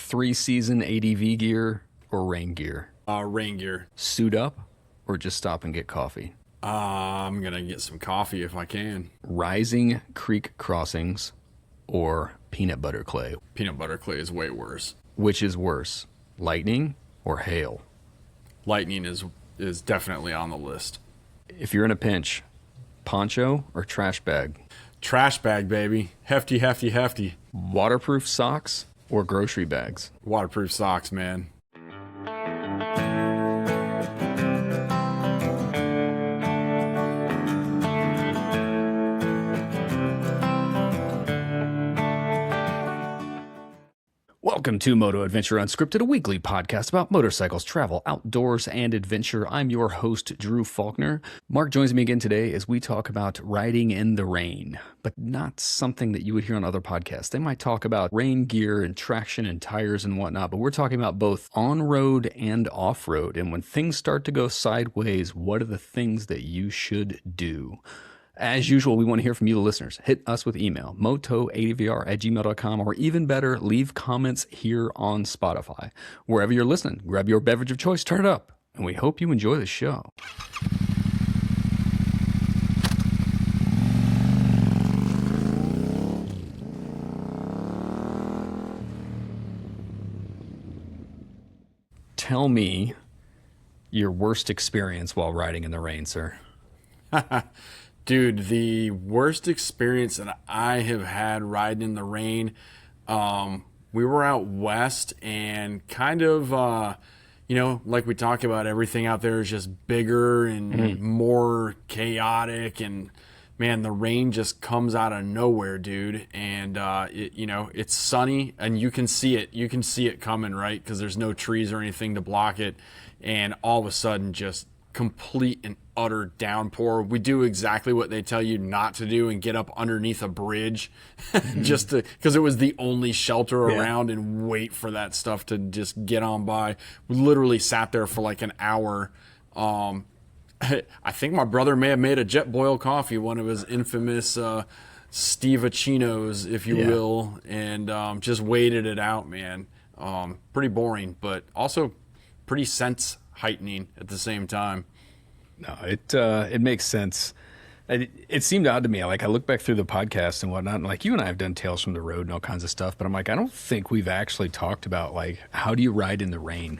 three-season ADV gear or rain gear? Rain gear. Suit up or just stop and get coffee? I'm going to get some coffee if I can. Rising creek crossings or peanut butter clay? Peanut butter clay is way worse. Which is worse, lightning or hail? Lightning is definitely on the list. If you're in a pinch, poncho or trash bag? Trash bag, baby. Hefty, hefty, hefty. Waterproof socks or grocery bags? Waterproof socks, man. Welcome to Moto Adventure Unscripted, a weekly podcast about motorcycles, travel, outdoors, and adventure. I'm your host, Drew Faulkner. Mark joins me again today as we talk about riding in the rain, but not something that you would hear on other podcasts. They might talk about rain gear and traction and tires and whatnot, but we're talking about both on-road and off-road. And when things start to go sideways, what are the things that you should do? As usual, we want to hear from you, the listeners. Hit us with email, motoadvr@gmail.com, or even better, leave comments here on Spotify. Wherever you're listening, grab your beverage of choice, turn it up, and we hope you enjoy the show. Tell me your worst experience while riding in the rain, sir. Dude, the worst experience that I have had riding in the rain, we were out west and kind of, like we talk about, everything out there is just bigger and more chaotic. And, man, the rain just comes out of nowhere, dude. And, it's sunny and you can see it. You can see it coming, right? Because there's no trees or anything to block it. And all of a sudden, just complete and utter downpour. We do exactly what they tell you not to do and get up underneath a bridge just because it was the only shelter around and wait for that stuff to just get on by. We literally sat there for like an hour. I think my brother may have made a jet boil coffee, one of his infamous Stevacinos, if you will, and just waited it out, man. Pretty boring, but also pretty sense heightening at the same time. No, it makes sense. It seemed odd to me. Like, I look back through the podcast and whatnot, and like, you and I have done Tales from the Road and all kinds of stuff, but I'm like, I don't think we've actually talked about, like, how do you ride in the rain?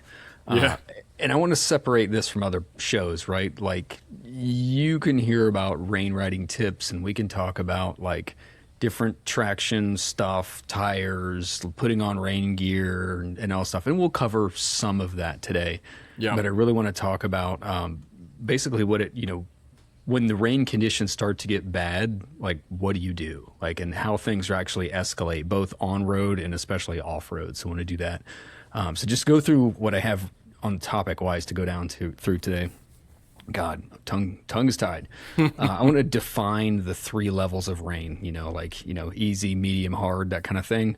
Yeah. And I want to separate this from other shows, right? Like, you can hear about rain riding tips, and we can talk about, like, different traction stuff, tires, putting on rain gear, and all stuff. And we'll cover some of that today. Yeah. But I really want to talk about basically what when the rain conditions start to get bad, like, what do you do? Like, and how things are actually escalate, both on-road and especially off-road. So I want to do that. So just go through what I have on topic-wise to go down through today. God, tongue is tied. I want to define the three levels of rain, easy, medium, hard, that kind of thing.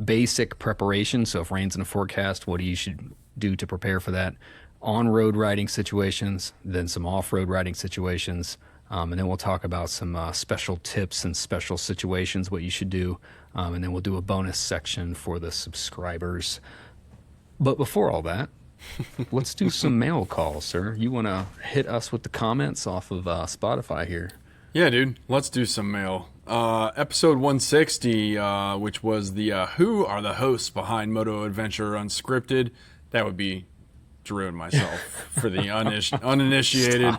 Basic preparation. So if rain's in a forecast, what you should do to prepare for that. On-road riding situations, then some off-road riding situations. And then we'll talk about some special tips and special situations, what you should do. And then we'll do a bonus section for the subscribers. But before all that, let's do some mail calls, sir. You want to hit us with the comments off of Spotify here? Yeah, dude. Let's do some mail. Episode 160, which was the who are the hosts behind Moto Adventure Unscripted. That would be Drew and myself for the uninitiated.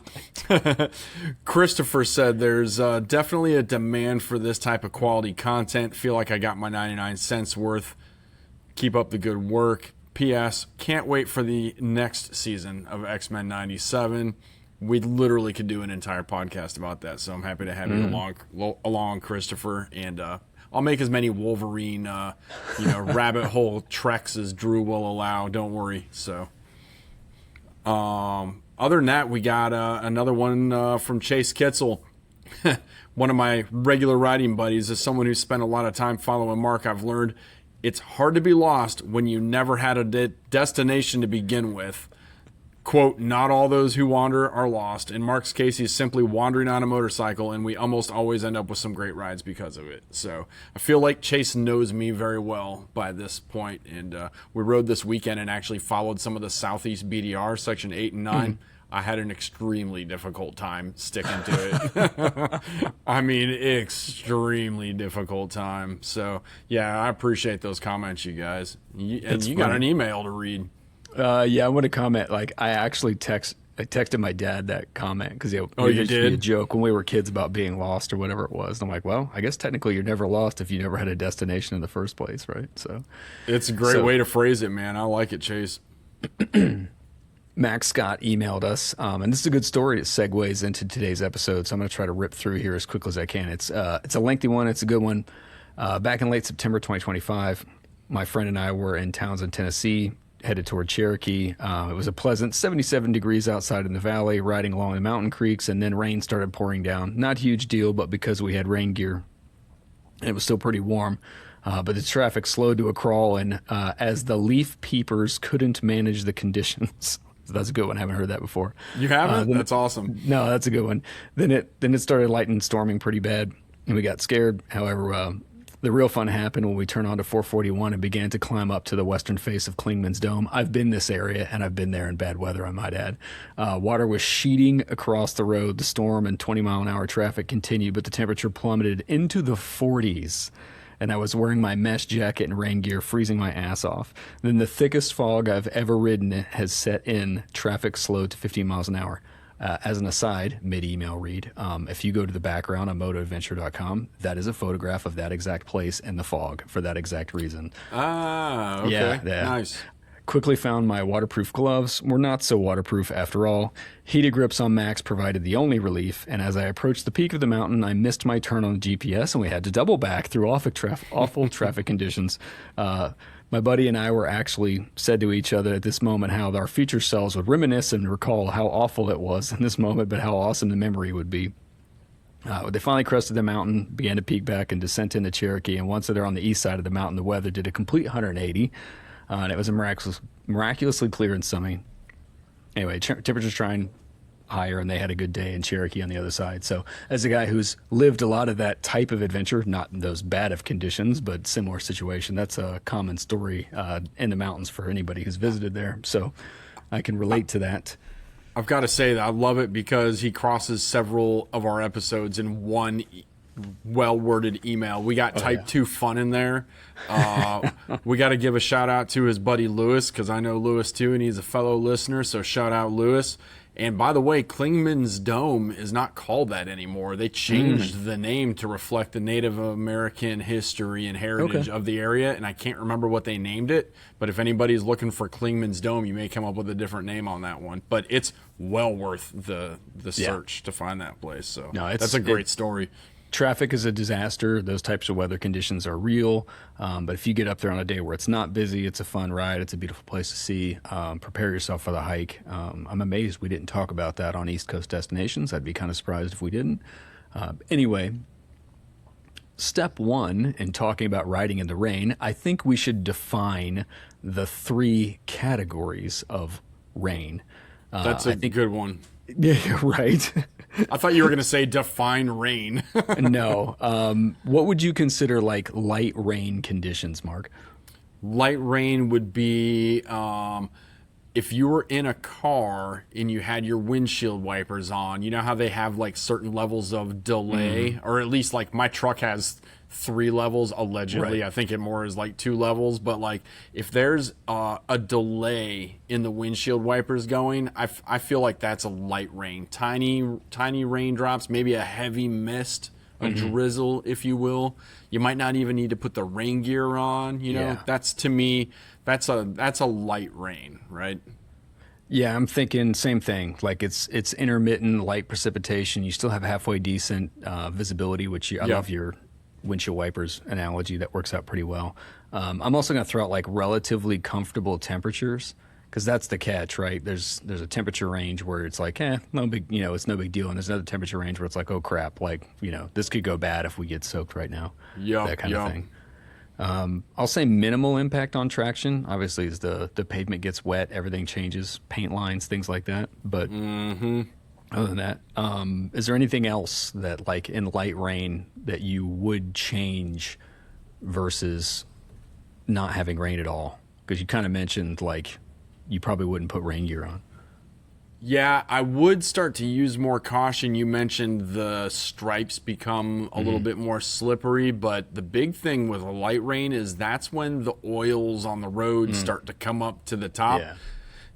Christopher said there's definitely a demand for this type of quality content. Feel like I got my 99 cents worth. Keep up the good work. P.S. Can't wait for the next season of X-Men 97. We literally could do an entire podcast about that, so I'm happy to have you along, Christopher. And I'll make as many Wolverine, rabbit hole treks as Drew will allow. Don't worry. So, other than that, we got another one from Chase Kitzel. One of my regular riding buddies. As someone who spent a lot of time following Mark, I've learned it's hard to be lost when you never had a destination to begin with. quote, not all those who wander are lost. In Mark's case, he's simply wandering on a motorcycle, and we almost always end up with some great rides because of it. So I feel like Chase knows me very well by this point, and we rode this weekend and actually followed some of the Southeast BDR, Section 8 and 9. I had an extremely difficult time sticking to it. I mean, extremely difficult time. So, yeah, I appreciate those comments, you guys. And you got an email to read. Yeah, I want to comment. Like, I actually texted my dad that comment because you used to be a did? joke when we were kids about being lost or whatever it was. And I'm like, well, I guess technically you're never lost if you never had a destination in the first place, right? So it's a great way to phrase it, man. I like it, Chase. Max Scott emailed us, and this is a good story that segues into today's episode. So I'm going to try to rip through here as quickly as I can. It's a lengthy one. It's a good one. Back in late September 2025, my friend and I were in Townsend, Tennessee, headed toward Cherokee. It was a pleasant 77 degrees outside in the valley, riding along the mountain creeks, and then rain started pouring down. Not a huge deal, but because we had rain gear, and it was still pretty warm. But the traffic slowed to a crawl, and as the leaf peepers couldn't manage the conditions. So that's a good one. I haven't heard that before. You haven't? That's awesome. No, that's a good one. Then it started lightning storming pretty bad, and we got scared. However, the real fun happened when we turned onto 441 and began to climb up to the western face of Klingman's Dome. I've been this area, and I've been there in bad weather, I might add. Water was sheeting across the road. The storm and 20-mile-an-hour traffic continued, but the temperature plummeted into the 40s. And I was wearing my mesh jacket and rain gear, freezing my ass off. Then the thickest fog I've ever ridden has set in. Traffic slowed to 15 miles an hour. As an aside, mid-email read, if you go to the background on motoadventure.com, that is a photograph of that exact place in the fog for that exact reason. Ah, okay. Yeah. Nice. Quickly found my waterproof gloves. Were not so waterproof after all. Heated grips on Max provided the only relief, and as I approached the peak of the mountain, I missed my turn on the GPS, and we had to double back through awful traffic conditions. My buddy and I were actually said to each other at this moment how our future selves would reminisce and recall how awful it was in this moment, but how awesome the memory would be. They finally crested the mountain, began to peak back and descent into Cherokee, and once they're on the east side of the mountain, the weather did a complete 180. And it was miraculously clear and sunny. Anyway, temperatures trying higher, and they had a good day in Cherokee on the other side. So as a guy who's lived a lot of that type of adventure, not in those bad of conditions, but similar situation, that's a common story in the mountains for anybody who's visited there. So I can relate to that. I've got to say that I love it because he crosses several of our episodes in one well-worded email. We got type 2 fun in there. We got to give a shout out to his buddy Lewis, because I know Lewis too, and he's a fellow listener, so shout out Lewis. And by the way, Klingman's Dome is not called that anymore. They changed the name to reflect the Native American history and heritage of the area, and I can't remember what they named it, but if anybody's looking for Klingman's Dome, you may come up with a different name on that one. But it's well worth the search to find that place. So that's a great story. Traffic is a disaster. Those types of weather conditions are real. But if you get up there on a day where it's not busy, it's a fun ride. It's a beautiful place to see. Prepare yourself for the hike. I'm amazed we didn't talk about that on East Coast destinations. I'd be kind of surprised if we didn't. Anyway, step one in talking about riding in the rain, I think we should define the 3 categories of rain. That's a good one. Yeah, right. I thought you were going to say define rain. No. What would you consider like light rain conditions, Mark? Light rain would be if you were in a car and you had your windshield wipers on. You know how they have like certain levels of delay, or at least like my truck has 3 levels allegedly. Right. I think it more is like 2 levels, but like if there's a delay in the windshield wipers going, I feel like that's a light rain. Tiny raindrops, maybe a heavy mist, a drizzle, if you will. You might not even need to put the rain gear on. You know, that's, to me, that's a light rain, right? Yeah, I'm thinking same thing. Like it's intermittent light precipitation. You still have halfway decent visibility, which I love your windshield wipers analogy. That works out pretty well. I'm also going to throw out like relatively comfortable temperatures, because that's the catch, right? There's a temperature range where it's like, no big, it's no big deal, and there's another temperature range where it's like, oh crap, like this could go bad if we get soaked right now. Yeah, that kind of thing. I'll say minimal impact on traction. Obviously, as the pavement gets wet, everything changes, paint lines, things like that. But other than that, is there anything else that, like in light rain, that you would change versus not having rain at all? Because you kind of mentioned like you probably wouldn't put rain gear on. Yeah, I would start to use more caution. You mentioned the stripes become a little bit more slippery, but the big thing with a light rain is that's when the oils on the road start to come up to the top. Yeah.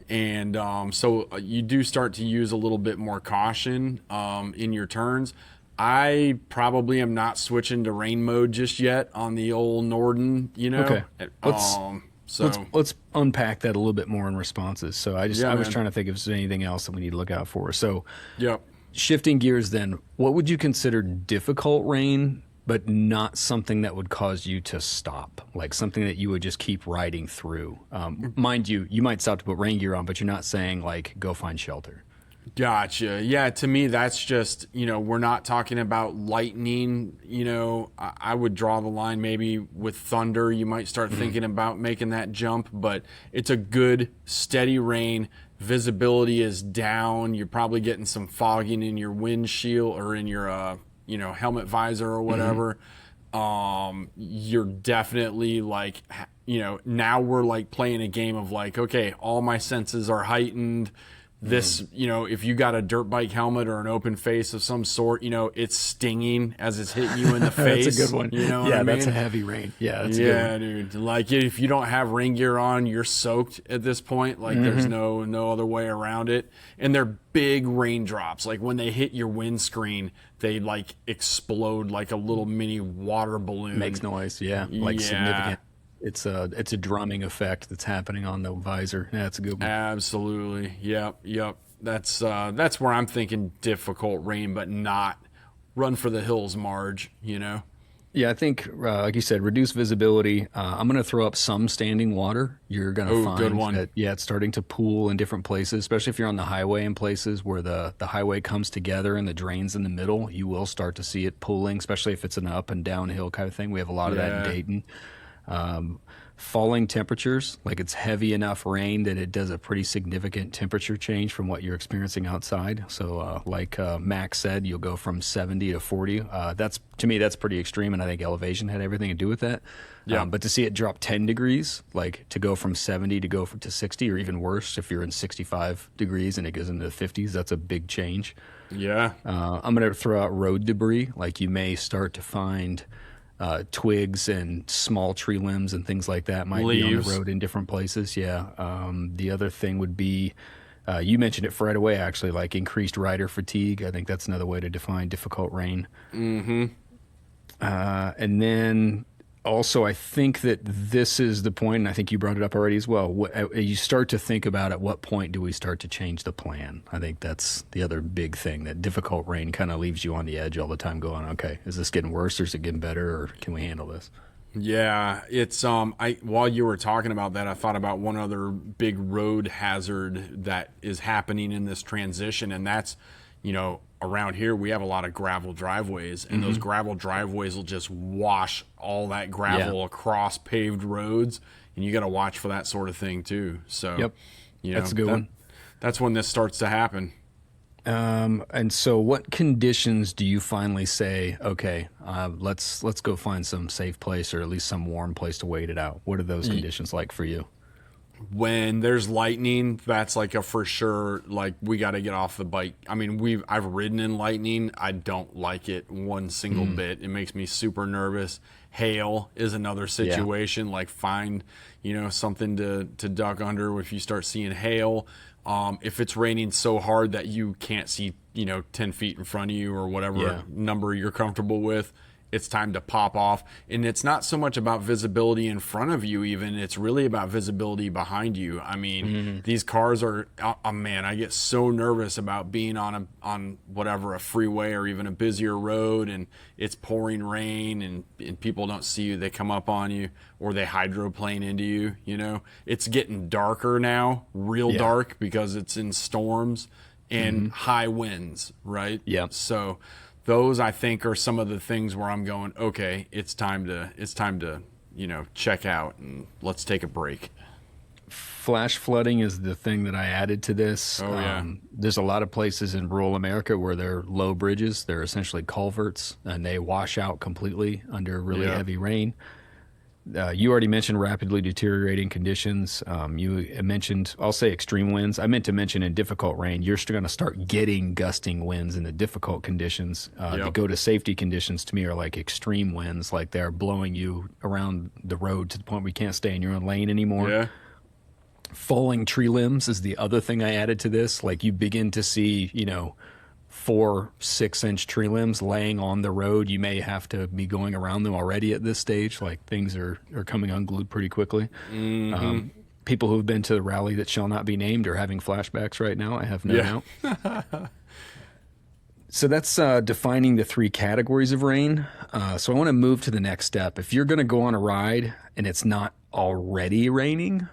And so you do start to use a little bit more caution in your turns. I probably am not switching to rain mode just yet on the old Norden, you know. Okay. So Let's unpack that a little bit more in responses. So I was man. trying to think if there's anything else that we need to look out for. So Yep. shifting gears then, what would you consider difficult rain, but not something that would cause you to stop? Like something that you would just keep riding through. Mind you, you might stop to put rain gear on, but you're not saying like go find shelter. Gotcha. Yeah, to me, that's just, we're not talking about lightning. I would draw the line maybe with thunder. You might start thinking about making that jump, but it's a good, steady rain. Visibility is down. You're probably getting some fogging in your windshield or in your, helmet visor or whatever. You're definitely like, now we're like playing a game of like, okay, all my senses are heightened. This, if you got a dirt bike helmet or an open face of some sort, it's stinging as it's hitting you in the face. That's a good one. You know what I mean? That's a heavy rain. Yeah, that's a good one. Dude. Like if you don't have rain gear on, you're soaked at this point. Like there's no other way around it. And they're big raindrops. Like when they hit your windscreen, they like explode like a little mini water balloon. Makes noise. Yeah, like significant. It's a drumming effect that's happening on the visor. Yeah, that's a good one. Absolutely. Yep. That's where I'm thinking difficult rain, but not run for the hills, Marge. Yeah, I think, like you said, reduce visibility. I'm going to throw up some standing water. You're going to find good one. that, it's starting to pool in different places, especially if you're on the highway in places where the highway comes together and the drain's in the middle. You will start to see it pooling, especially if it's an up and downhill kind of thing. We have a lot of that in Dayton. Falling temperatures, like it's heavy enough rain that it does a pretty significant temperature change from what you're experiencing outside. So like Max said, you'll go from 70 to 40. To me, that's pretty extreme, and I think elevation had everything to do with that. Yeah. But to see it drop 10 degrees, like to go from 70 to go to 60, or even worse, if you're in 65 degrees and it goes into the 50s, that's a big change. Yeah. I'm going to throw out road debris. Like you may start to find twigs and small tree limbs and things like that might be on the road in different places. Yeah. The other thing would be, you mentioned it right away, actually, like increased rider fatigue. I think that's another way to define difficult rain. And then also, I think that this is the point, and I think you brought it up already as well. You start to think about at what point do we start to change the plan? I think that's the other big thing, that difficult rain kind of leaves you on the edge all the time going, okay, is this getting worse or is it getting better, or can we handle this? Yeah, it's while you were talking about that, I thought about one other big road hazard that is happening in this transition, and that's, around here we have a lot of gravel driveways, and those gravel driveways will just wash all that gravel across paved roads, and you got to watch for that sort of thing too. So, that's a good one. That's when this starts to happen. And so what conditions do you finally say, okay, let's go find some safe place, or at least some warm place to wait it out? What are those conditions like for you? When there's lightning, that's like a for sure, like we got to get off the bike. I mean, I've ridden in lightning. I don't like it one single bit. It makes me super nervous. Hail is another situation. Like find, something to duck under if you start seeing hail. If it's raining so hard that you can't see, 10 feet in front of you or whatever number you're comfortable with, it's time to pop off. And it's not so much about visibility in front of you even, it's really about visibility behind you. I mean, these cars are, man, I get so nervous about being on whatever, a freeway or even a busier road, and it's pouring rain and people don't see you, they come up on you or they hydroplane into you, It's getting darker now, real dark, because it's in storms and high winds, right? Yeah. So those, I think, are some of the things where I'm going, okay, it's time to check out and let's take a break. Flash flooding is the thing that I added to this. Oh, yeah. There's a lot of places in rural America where they're low bridges. They're essentially culverts, and they wash out completely under really heavy rain. You already mentioned rapidly deteriorating conditions. You mentioned, I'll say extreme winds. I meant to mention in difficult rain, you're still going to start getting gusting winds in the difficult conditions. To go to safety conditions, to me, are like extreme winds, like they're blowing you around the road to the point where you can't stay in your own lane anymore. Yeah. Falling tree limbs is the other thing I added to this. Like you begin to see, 4-6 inch tree limbs laying on the road. You may have to be going around them already at this stage. Like things are coming unglued pretty quickly. People who've been to the rally that shall not be named are having flashbacks right now. I have no doubt. So that's defining the 3 categories of rain. So I want to move to the next step. If you're going to go on a ride and it's not already raining,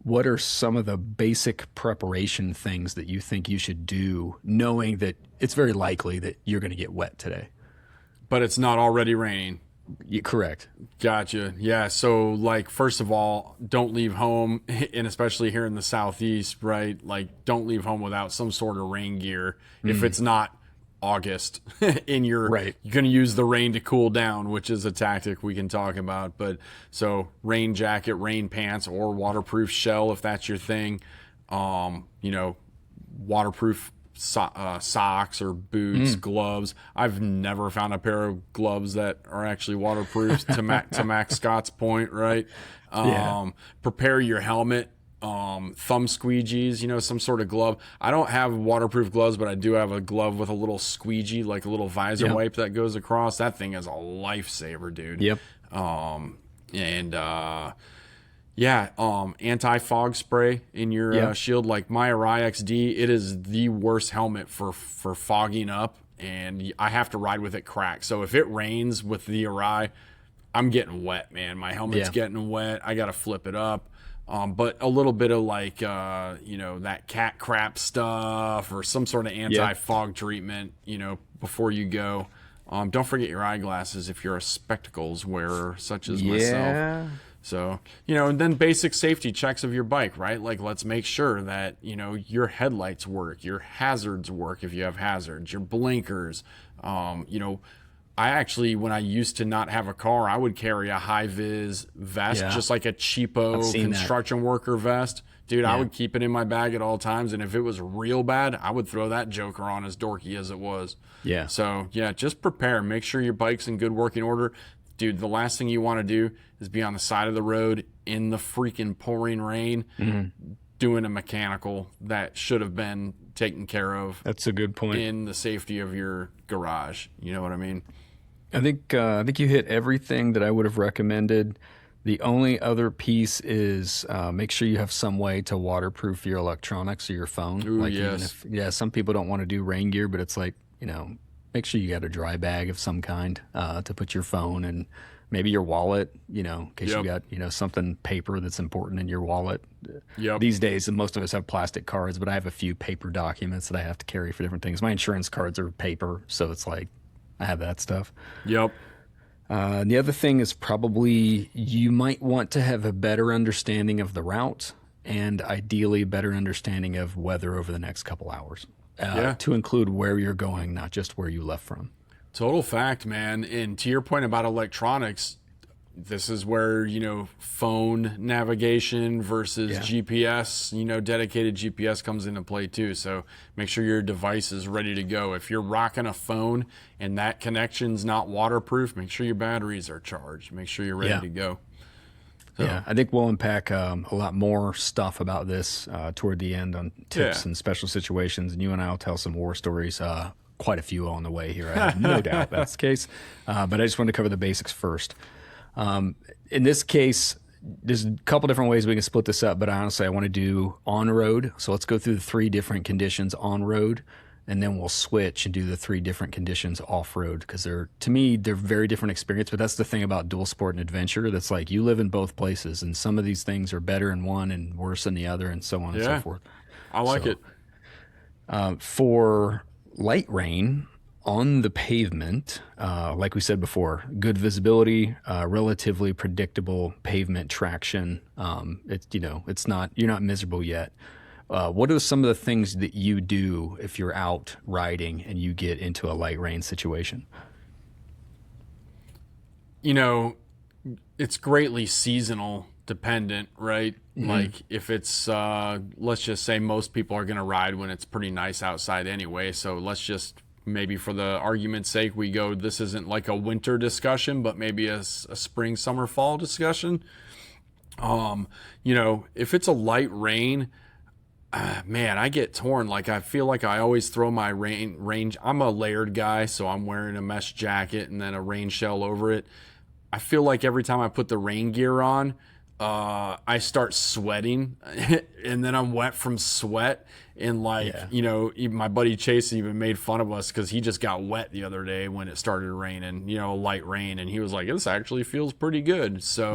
what are some of the basic preparation things that you think you should do, knowing that it's very likely that you're going to get wet today? But it's not already raining. Correct. Gotcha. Yeah. So, like, first of all, don't leave home, and especially here in the Southeast, right? Like, don't leave home without some sort of rain gear. If it's not August and you're going to use the rain to cool down, which is a tactic we can talk about. But so rain jacket, rain pants, or waterproof shell if that's your thing. Waterproof socks or boots, gloves. I've never found a pair of gloves that are actually waterproof. to Max Scott's point, right? Prepare your helmet. Thumb squeegees, some sort of glove. I don't have waterproof gloves, but I do have a glove with a little squeegee, like a little visor wipe that goes across. That thing is a lifesaver, dude. Yep. Anti-fog spray in your shield. Like my Arai XD, it is the worst helmet for fogging up, and I have to ride with it cracked. So if it rains with the Arai, I'm getting wet, man. My helmet's getting wet. I got to flip it up. But a little bit of like, that cat crap stuff or some sort of anti-fog treatment, before you go. Don't forget your eyeglasses if you're a spectacles wearer, such as myself. So, and then basic safety checks of your bike, right? Like, let's make sure that, your headlights work, your hazards work if you have hazards, your blinkers, I actually, when I used to not have a car, I would carry a high-vis vest, just like a cheapo construction worker vest. Dude, I would keep it in my bag at all times, and if it was real bad, I would throw that joker on, as dorky as it was. Yeah. So, just prepare. Make sure your bike's in good working order. Dude, the last thing you want to do is be on the side of the road in the freaking pouring rain doing a mechanical that should have been taken care of. That's a good point. In the safety of your garage. You know what I mean? I think you hit everything that I would have recommended. The only other piece is make sure you have some way to waterproof your electronics or your phone. Ooh, like yes. Even if, some people don't want to do rain gear, but it's like, make sure you got a dry bag of some kind to put your phone and maybe your wallet, in case you got, something paper that's important in your wallet. These days, most of us have plastic cards, but I have a few paper documents that I have to carry for different things. My insurance cards are paper, so it's like, I have that stuff. Yep. The other thing is probably you might want to have a better understanding of the route and ideally better understanding of weather over the next couple hours to include where you're going, not just where you left from. Total fact, man. And to your point about electronics, this is where, phone navigation versus GPS, dedicated GPS comes into play too. So make sure your device is ready to go. If you're rocking a phone and that connection's not waterproof, make sure your batteries are charged. Make sure you're ready to go. So. Yeah, I think we'll unpack a lot more stuff about this toward the end on tips and special situations. And you and I will tell some war stories, quite a few on the way here. I have no doubt that's the case. But I just wanted to cover the basics first. In this case, there's a couple different ways we can split this up, but honestly, I want to do on-road. So let's go through the 3 different conditions on-road, and then we'll switch and do the 3 different conditions off-road, because to me, they're very different experience. But that's the thing about dual sport and adventure. That's like you live in both places, and some of these things are better in one and worse in the other, and so on and so forth. I like it. For light rain, on the pavement, like we said before, good visibility, relatively predictable pavement traction. It's, you know, it's not, you're not miserable yet. What are some of the things that you do if you're out riding and you get into a light rain situation? You know, it's greatly seasonal dependent, right? Like if it's, let's just say most people are going to ride when it's pretty nice outside anyway. So let's just, maybe for the argument's sake, we go, this isn't like a winter discussion, but maybe a spring, summer, fall discussion. You know, if it's a light rain, man, I get torn. Like I feel like I always throw my range. I'm a layered guy, so I'm wearing a mesh jacket and then a rain shell over it. I feel like every time I put the rain gear on, I start sweating and then I'm wet from sweat. And like, you know, even my buddy Chase even made fun of us because he just got wet the other day when it started raining, you know, light rain. And he was like, this actually feels pretty good. So,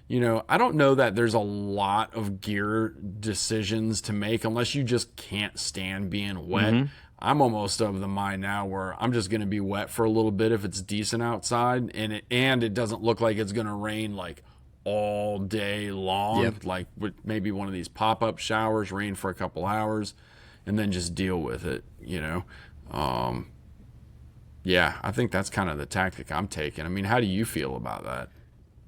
you know, I don't know that there's a lot of gear decisions to make unless you just can't stand being wet. I'm almost of the mind now where I'm just going to be wet for a little bit if it's decent outside and it doesn't look like it's going to rain like all day long, like with maybe one of these pop-up showers, rain for a couple hours, and then just deal with it, you know? Yeah, I think that's kind of the tactic I'm taking. I mean, how do you feel about that?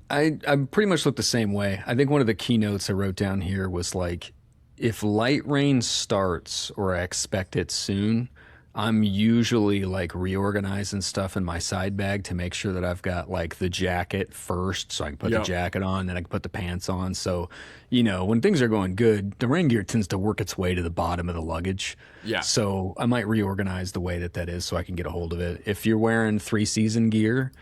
I pretty much look the same way. I think one of the keynotes I wrote down here was like, if light rain starts or I expect it soon, I'm usually like reorganizing stuff in my side bag to make sure that I've got like the jacket first so I can put the jacket on, then I can put the pants on. So, you know, when things are going good, the rain gear tends to work its way to the bottom of the luggage. So I might reorganize the way that is so I can get a hold of it. If you're wearing 3-season gear,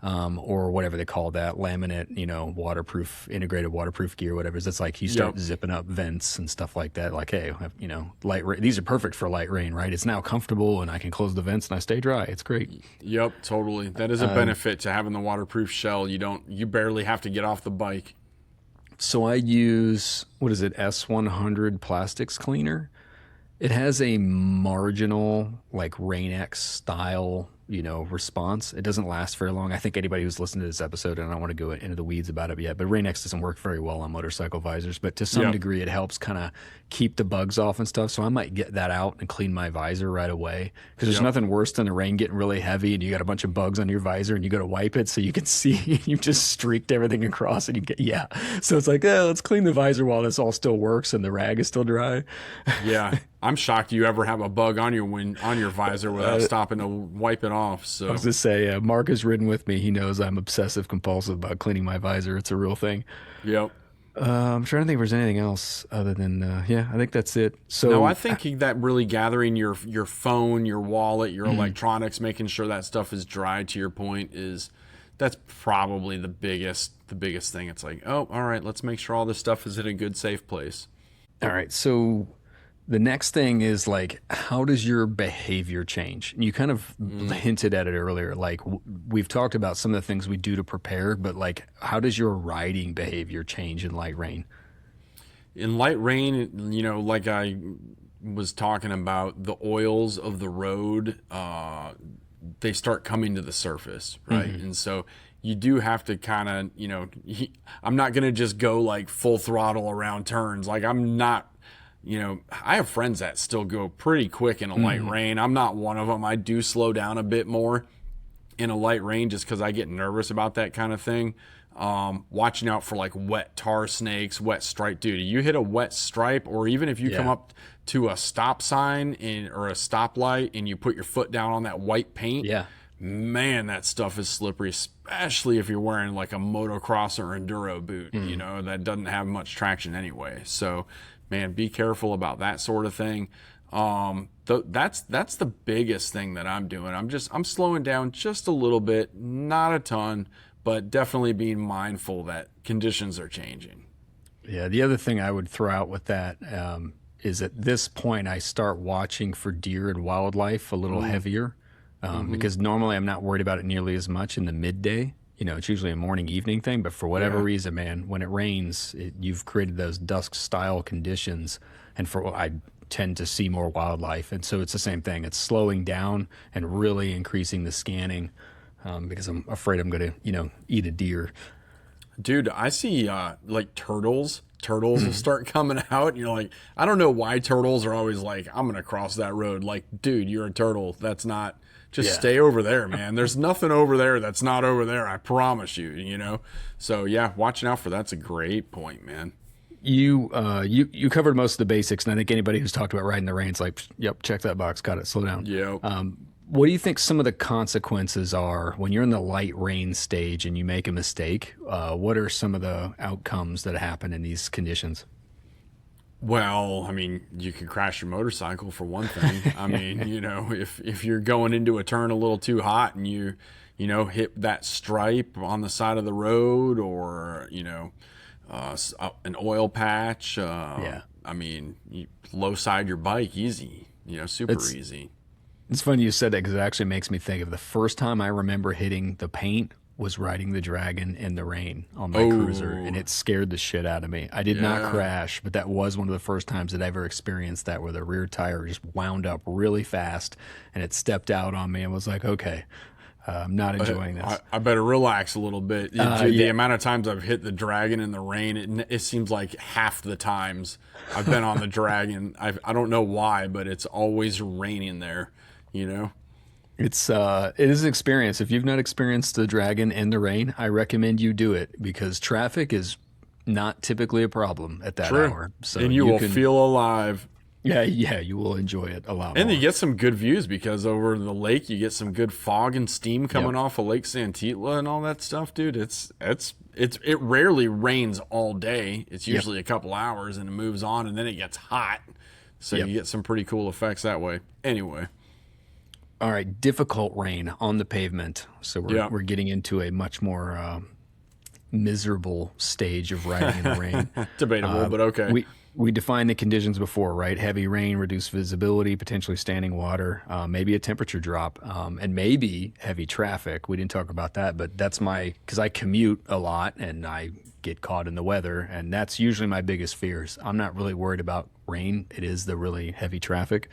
or whatever they call that, laminate, you know, waterproof, integrated waterproof gear, whatever. It's like you start zipping up vents and stuff like that. Like, hey, you know, light rain. These are perfect for light rain, right? It's now comfortable and I can close the vents and I stay dry. It's great. Yep, totally. That is a benefit to having the waterproof shell. You barely have to get off the bike. So I use, what is it, S100 plastics cleaner. It has a marginal, like Rain-X style, you know, response. It doesn't last very long. I think anybody who's listened to this episode, and I don't want to go into the weeds about it yet, but Rain-X doesn't work very well on motorcycle visors, but to some degree it helps kind of keep the bugs off and stuff. So I might get that out and clean my visor right away because there's nothing worse than the rain getting really heavy and you got a bunch of bugs on your visor and you go to wipe it so you can see you've just streaked everything across and you get, So it's like, let's clean the visor while this all still works and the rag is still dry. I'm shocked you ever have a bug on your visor without stopping to wipe it off. So I was just say, Mark has ridden with me. He knows I'm obsessive compulsive about cleaning my visor. It's a real thing. I'm trying to think if there's anything else other than I think that's it. So no, I think that really gathering your phone, your wallet, your electronics, making sure that stuff is dry. To your point, that's probably the biggest thing. It's like, oh, all right, let's make sure all this stuff is in a good, safe place. All right, so the next thing is like, how does your behavior change? And you kind of hinted at it earlier. Like we've talked about some of the things we do to prepare, but like, how does your riding behavior change in light rain? In light rain, you know, like I was talking about, the oils of the road, they start coming to the surface, right? And so you do have to kind of, you know, I'm not going to just go like full throttle around turns. Like I'm not, you know, I have friends that still go pretty quick in a light rain. I'm not one of them. I do slow down a bit more in a light rain just because I get nervous about that kind of thing. Watching out for like wet tar snakes, wet stripe. Dude, you hit a wet stripe, or even if you come up to a stop sign or a stoplight and you put your foot down on that white paint, man, that stuff is slippery, especially if you're wearing like a motocross or enduro boot, you know, that doesn't have much traction anyway. So, man, be careful about that sort of thing. That's the biggest thing that I'm doing. I'm slowing down just a little bit, not a ton, but definitely being mindful that conditions are changing. Yeah, the other thing I would throw out with that is at this point I start watching for deer and wildlife a little heavier because normally I'm not worried about it nearly as much in the midday. it's usually a morning evening thing, but for whatever Yeah. reason, man, when it rains, you've created those dusk style conditions. And I tend to see more wildlife. And so it's the same thing. It's slowing down and really increasing the scanning, because I'm afraid I'm going to, eat a deer. Dude, I see like turtles. Turtles will start coming out, and you're like, I don't know why turtles are always like, I'm gonna cross that road. Like, dude, you're a turtle. That's not. Just Yeah. stay over there, man. There's nothing over there that's not over there. I promise you. So yeah, watching out for that's a great point, man. You covered most of the basics, and I think anybody who's talked about riding the rain's like, yep, check that box, got it, slow down. Yep. What do you think some of the consequences are when you're in the light rain stage and you make a mistake? What are some of the outcomes that happen in these conditions? Well, I mean, you could crash your motorcycle for one thing. I mean, if you're going into a turn a little too hot and hit that stripe on the side of the road, or an oil patch. Yeah. I mean, you low side your bike easy. Super easy. It's funny you said that, because it actually makes me think of the first time I remember hitting the paint was riding the Dragon in the rain on my cruiser, and it scared the shit out of me. I did not crash, but that was one of the first times that I ever experienced that, where the rear tire just wound up really fast and it stepped out on me and was like, okay, I'm not enjoying this. I better relax a little bit. The amount of times I've hit the Dragon in the rain, it seems like half the times I've been on the Dragon. I don't know why, but it's always raining there. It is an experience. If you've not experienced the Dragon in the rain, I recommend you do it, because traffic is not typically a problem at that hour. So and you will feel alive. Yeah, you will enjoy it a lot And more. you get some good views, because over the lake you get some good fog and steam coming off of Lake Santitla and all that stuff, dude. It rarely rains all day. It's usually a couple hours and it moves on, and then it gets hot. So you get some pretty cool effects that way. Anyway. All right, difficult rain on the pavement. So we're getting into a much more miserable stage of riding in the rain. Debatable, but okay. We defined the conditions before, right? Heavy rain, reduced visibility, potentially standing water, maybe a temperature drop, and maybe heavy traffic. We didn't talk about that, but that's because I commute a lot and I get caught in the weather, and that's usually my biggest fears. I'm not really worried about rain. It is the really heavy traffic.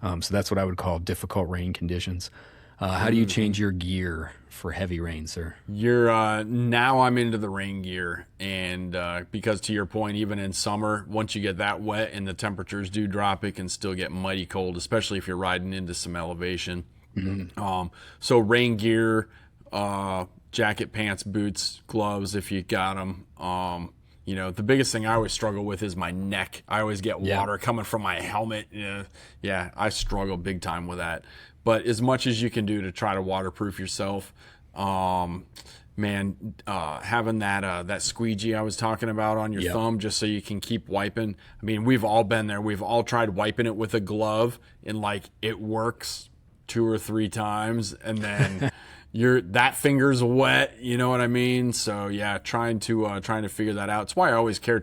So that's what I would call difficult rain conditions. How do you change your gear for heavy rain, sir? Now I'm into the rain gear, and because to your point, even in summer, once you get that wet and the temperatures do drop, it can still get mighty cold, especially if you're riding into some elevation. So rain gear, jacket, pants, boots, gloves, if you got them. The biggest thing I always struggle with is my neck. I always get water coming from my helmet. Yeah, I struggle big time with that. But as much as you can do to try to waterproof yourself, having that squeegee I was talking about on your thumb, just so you can keep wiping. I mean, we've all been there. We've all tried wiping it with a glove, and it works 2 or 3 times, and then that finger's wet. You know what I mean? So yeah, trying to figure that out. It's why I always carry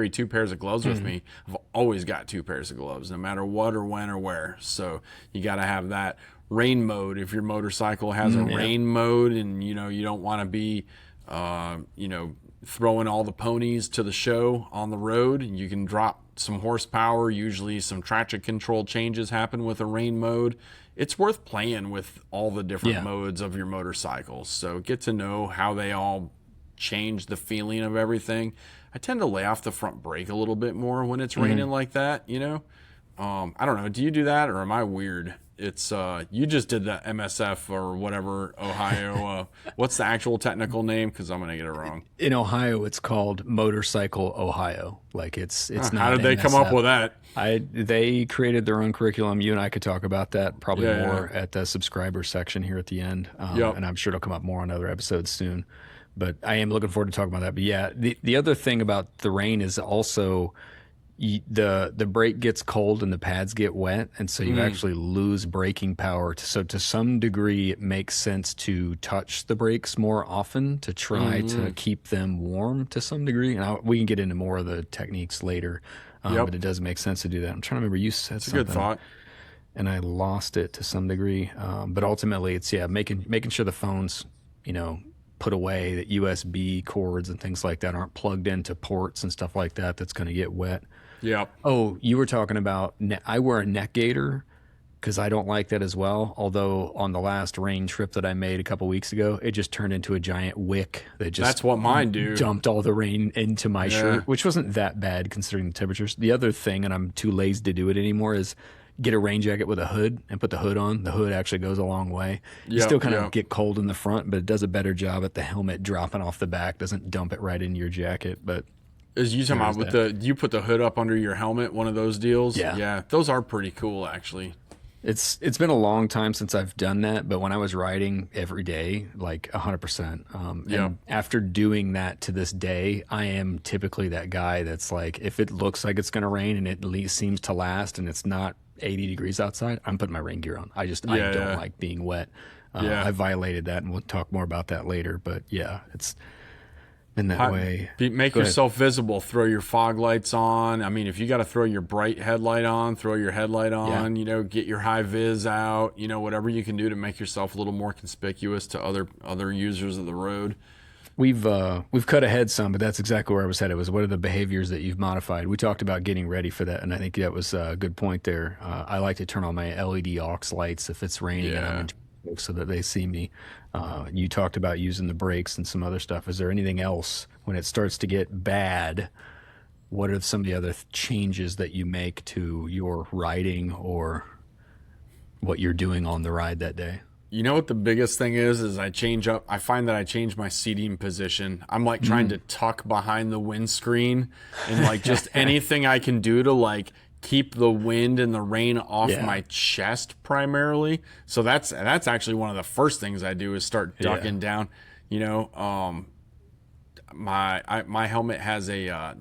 2 pairs of gloves with me. I've always got 2 pairs of gloves, no matter what or when or where. So you got to have that. Rain mode, if your motorcycle has a rain mode, and you don't want to be throwing all the ponies to the show on the road, and you can drop some horsepower. Usually some traction control changes happen with a rain mode. It's worth playing with all the different modes of your motorcycles. So get to know how they all change the feeling of everything. I tend to lay off the front brake a little bit more when it's raining like that, I don't know. Do you do that, or am I weird? It's you just did the MSF or whatever, Ohio. What's the actual technical name? Because I'm gonna get it wrong. In Ohio, it's called Motorcycle Ohio. It's not. How did they come up with that? They created their own curriculum. You and I could talk about that probably more at the subscriber section here at the end, and I'm sure it'll come up more on other episodes soon. But I am looking forward to talking about that. But yeah, the other thing about the rain is also the brake gets cold and the pads get wet, and so you actually lose braking power. So to some degree, it makes sense to touch the brakes more often to try to keep them warm to some degree. And we can get into more of the techniques later, but it does make sense to do that. I'm trying to remember, you said something. Good thought. And I lost it to some degree. But ultimately, it's making sure the phone's put away, that USB cords and things like that aren't plugged into ports and stuff like that. That's going to get wet. Yep. Oh, you were talking about, I wear a neck gaiter because I don't like that as well. Although on the last rain trip that I made a couple weeks ago, it just turned into a giant wick that just That's what mine do. dumped all the rain into my shirt, which wasn't that bad considering the temperatures. The other thing, and I'm too lazy to do it anymore, is get a rain jacket with a hood and put the hood on. The hood actually goes a long way. You still kind of get cold in the front, but it does a better job at the helmet dropping off the back, doesn't dump it right into your jacket. But is you talking about with you put the hood up under your helmet, one of those deals? Yeah, those are pretty cool actually. It's been a long time since I've done that, but when I was riding every day, like 100%. And after doing that to this day, I am typically that guy that's like, if it looks like it's going to rain and it at least seems to last and it's not 80 degrees outside, I'm putting my rain gear on. I don't like being wet. I violated that, and we'll talk more about that later. But yeah, it's been that way. Make yourself visible. Throw your fog lights on. I mean, if you got to throw your bright headlight on, throw your headlight on. You know, get your high vis out. You know, whatever you can do to make yourself a little more conspicuous to other users of the road. We've cut ahead some, but that's exactly where I was headed. Was what are the behaviors that you've modified? We talked about getting ready for that, and I think that was a good point there. I like to turn on my LED aux lights if it's raining and I'm in traffic so that they see me. You talked about using the brakes and some other stuff. Is there anything else when it starts to get bad? What are some of the other changes that you make to your riding or what you're doing on the ride that day? You know what the biggest thing is I find that I change my seating position. I'm like trying to tuck behind the windscreen and like just anything I can do to like keep the wind and the rain off my chest primarily. So that's actually one of the first things I do is start ducking down. You know, my helmet has I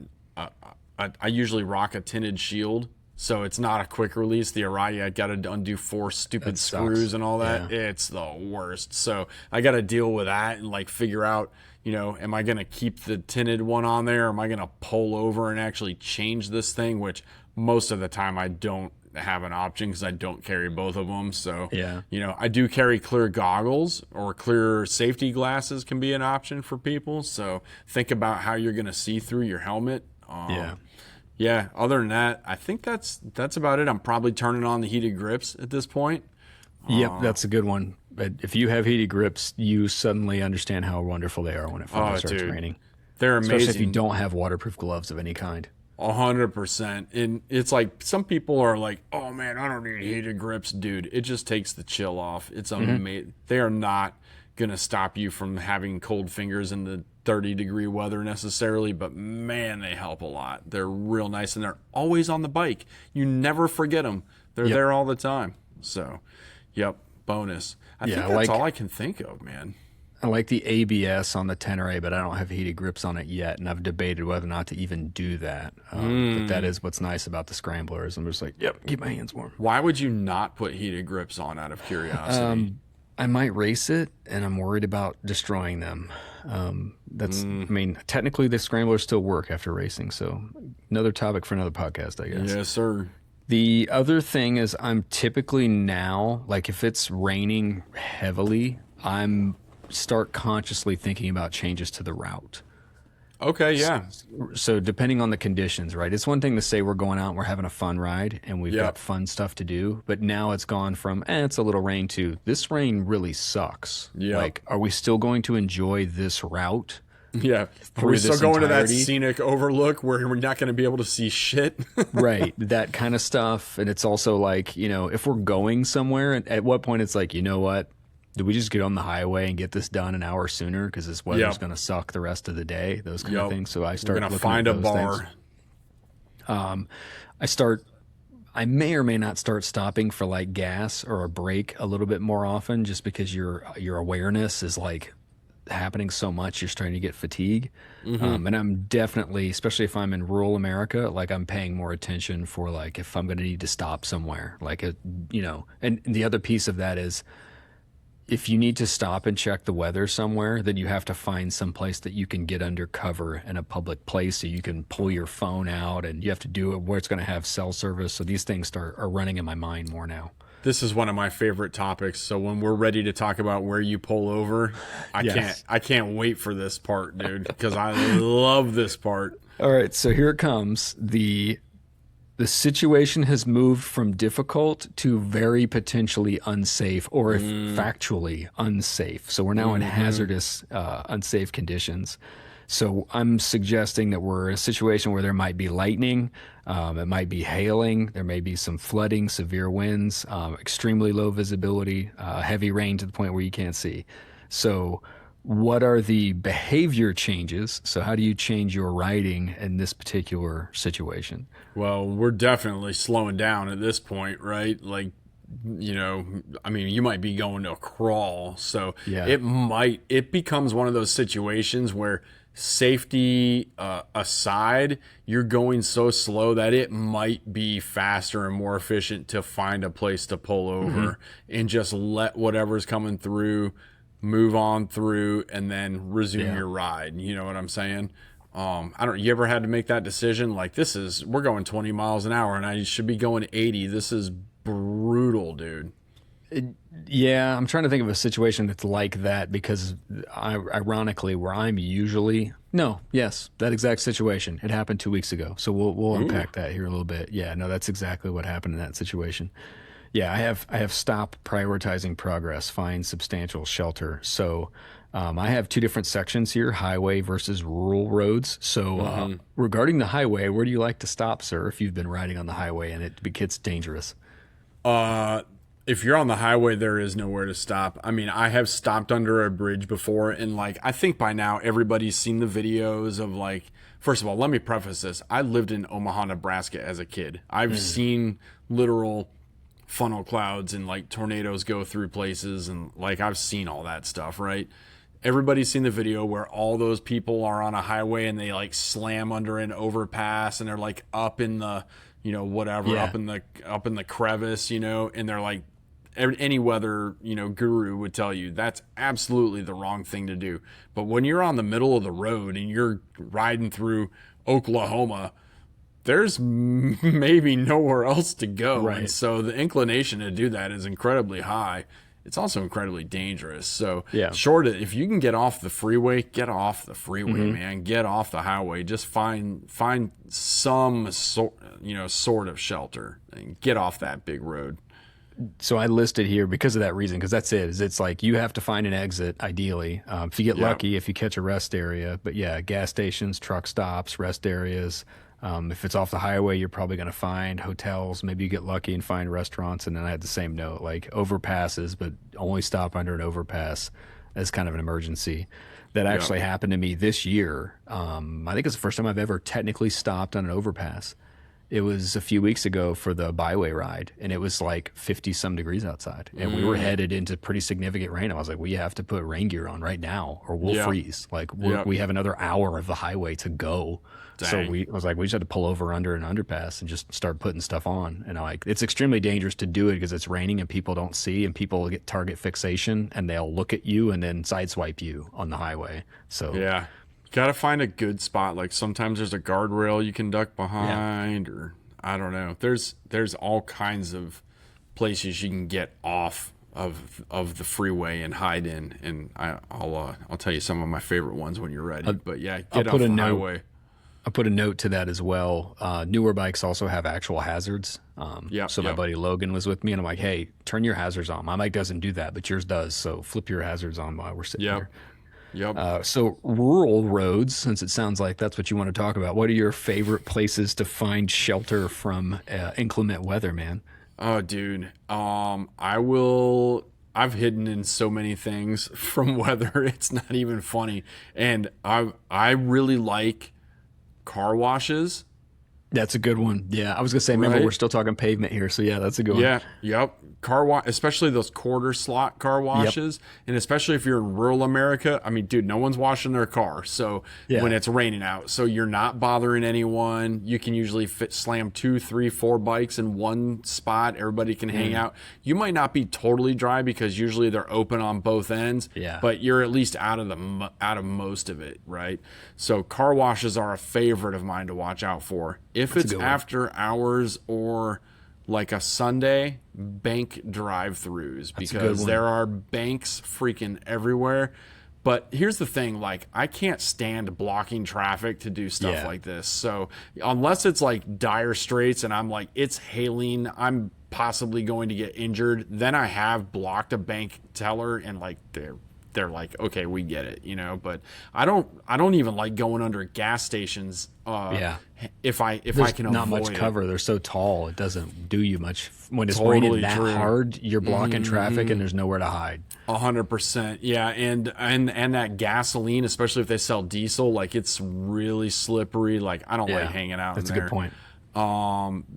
usually rock a tinted shield. So it's not a quick release. The Araya, I got to undo 4 stupid screws and all that. Yeah. It's the worst. So I got to deal with that and like figure out, you know, am I going to keep the tinted one on there? Or am I going to pull over and actually change this thing? Which most of the time I don't have an option because I don't carry both of them. So, you know, I do carry clear goggles, or clear safety glasses can be an option for people. So think about how you're going to see through your helmet. Yeah, other than that, I think that's about it. I'm probably turning on the heated grips at this point. Yep, that's a good one. But if you have heated grips, you suddenly understand how wonderful they are when it finally starts raining. They're amazing. Especially if you don't have waterproof gloves of any kind. 100%. And it's like some people are like, oh man, I don't need heated grips. Dude, it just takes the chill off. It's amazing. They are not going to stop you from having cold fingers in the 30-degree weather necessarily, but man, they help a lot. They're real nice, and they're always on the bike. You never forget them. They're there all the time. So, bonus. I think that's all I can think of, man. I like the ABS on the Tenere, but I don't have heated grips on it yet, and I've debated whether or not to even do that. But that is what's nice about the Scramblers. I'm just like, keep my hands warm. Why would you not put heated grips on out of curiosity? I might race it, and I'm worried about destroying them. I mean, technically the Scramblers still work after racing, so another topic for another podcast, I guess. Yes, sir. The other thing is I'm typically now, like if it's raining heavily, I'm start consciously thinking about changes to the route. Okay, yeah. So depending on the conditions, right? It's one thing to say we're going out and we're having a fun ride and we've got fun stuff to do, but now it's gone from, it's a little rain to, this rain really sucks. Yeah. Like, are we still going to enjoy this route? Yeah. Are we still going to that scenic overlook where we're not going to be able to see shit? Right. That kind of stuff. And it's also like, you know, if we're going somewhere, at what point it's like, you know what? Do we just get on the highway and get this done an hour sooner because this weather's going to suck the rest of the day? Those kind of things. So I start looking find at a those bar. things. I may or may not start stopping for like gas or a break a little bit more often, just because your awareness is like happening so much, you're starting to get fatigue. And I'm definitely, especially if I'm in rural America, like I'm paying more attention for like if I'm going to need to stop somewhere, like and the other piece of that is, if you need to stop and check the weather somewhere, then you have to find some place that you can get under cover in a public place so you can pull your phone out, and you have to do it where it's going to have cell service. So these things are running in my mind more now. This is one of my favorite topics. So when we're ready to talk about where you pull over, I can't wait for this part, dude, because I love this part. All right, so here it comes. The situation has moved from difficult to very potentially unsafe, or if factually unsafe. So we're now in hazardous, unsafe conditions. So I'm suggesting that we're in a situation where there might be lightning, it might be hailing, there may be some flooding, severe winds, extremely low visibility, heavy rain to the point where you can't see. So what are the behavior changes? So how do you change your riding in this particular situation? Well, we're definitely slowing down at this point, right? Like, I mean, you might be going to a crawl. So Yeah. it becomes one of those situations where safety aside, you're going so slow that it might be faster and more efficient to find a place to pull over and just let whatever's coming through move on through and then resume your ride. You know what I'm saying? You ever had to make that decision? Like, we're going 20 miles an hour and I should be going 80. This is brutal, dude. Yeah, I'm trying to think of a situation that's like that because ironically, where I'm usually that exact situation. It happened 2 weeks ago. So we'll unpack that here a little bit. Yeah, no, that's exactly what happened in that situation. Yeah, I have stopped prioritizing progress, find substantial shelter. So I have two different sections here, highway versus rural roads. So regarding the highway, where do you like to stop, sir, if you've been riding on the highway and it gets dangerous? If you're on the highway, there is nowhere to stop. I mean, I have stopped under a bridge before, and like, I think by now everybody's seen the videos of like, first of all, let me preface this. I lived in Omaha, Nebraska as a kid. I've seen literal funnel clouds and like tornadoes go through places, and like, I've seen all that stuff, right? Everybody's seen the video where all those people are on a highway and they like slam under an overpass and they're like up in the, up in the crevice, and they're like, any weather, guru would tell you that's absolutely the wrong thing to do. But when you're on the middle of the road and you're riding through Oklahoma, there's maybe nowhere else to go. Right. And so the inclination to do that is incredibly high. It's also incredibly dangerous. So if you can get off the freeway, get off the freeway, man. Get off the highway. Just find some sort of shelter and get off that big road. So I listed here because of that reason, because that's it. It's like you have to find an exit, ideally. If you get lucky, if you catch a rest area. But yeah, gas stations, truck stops, rest areas. If it's off the highway, you're probably going to find hotels. Maybe you get lucky and find restaurants. And then I had the same note, like overpasses, but only stop under an overpass as kind of an emergency. That actually happened to me this year. I think it's the first time I've ever technically stopped on an overpass. It was a few weeks ago for the byway ride, and it was like 50 some degrees outside, and we were headed into pretty significant rain. I was like, we have to put rain gear on right now or we'll freeze. Like we have another hour of the highway to go. Dang. So I was like, we just had to pull over under an underpass and just start putting stuff on. And it's extremely dangerous to do it because it's raining and people don't see, and people get target fixation and they'll look at you and then sideswipe you on the highway. So yeah. Gotta find a good spot. Like sometimes there's a guardrail you can duck behind, or I don't know. There's all kinds of places you can get off of the freeway and hide in. And I'll tell you some of my favorite ones when you're ready. But yeah, get off the highway. I'll put a note to that as well. Newer bikes also have actual hazards. So my buddy Logan was with me, and I'm like, hey, turn your hazards on. My bike doesn't do that, but yours does. So flip your hazards on while we're sitting here. Yep. So rural roads, since it sounds like that's what you want to talk about, what are your favorite places to find shelter from inclement weather, man? Oh, dude. I've hidden in so many things from weather. It's not even funny. And I really like car washes. That's a good one. Yeah, I was gonna say, remember, we're still talking pavement here, so yeah, that's a good one. Yeah, yep. Car wash, especially those quarter slot car washes, and especially if you're in rural America. I mean, dude, no one's washing their car, so when it's raining out, so you're not bothering anyone. You can usually slam 2, 3, 4 bikes in one spot. Everybody can hang out. You might not be totally dry because usually they're open on both ends. Yeah. But you're at least out of most of it, right? So car washes are a favorite of mine to watch out for. If it's after hours or like a Sunday, bank drive-throughs, because there are banks freaking everywhere. But here's the thing, like, I can't stand blocking traffic to do stuff like this. So unless it's like dire straits and I'm like, it's hailing, I'm possibly going to get injured, then I have blocked a bank teller, and like they're like, okay, we get it, you know. But I don't even like going under gas stations. If I can avoid not much cover. They're so tall, it doesn't do you much. When it's Totally raining that true. hard, you're blocking traffic and there's nowhere to hide. 100%. Yeah, and that gasoline, especially if they sell diesel, like, it's really slippery. Like, I don't like hanging out That's in a there. good point.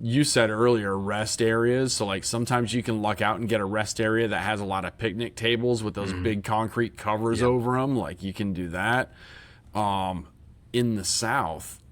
You said earlier rest areas, so like sometimes you can luck out and get a rest area that has a lot of picnic tables with those big concrete covers over them. Like, you can do that. In the South,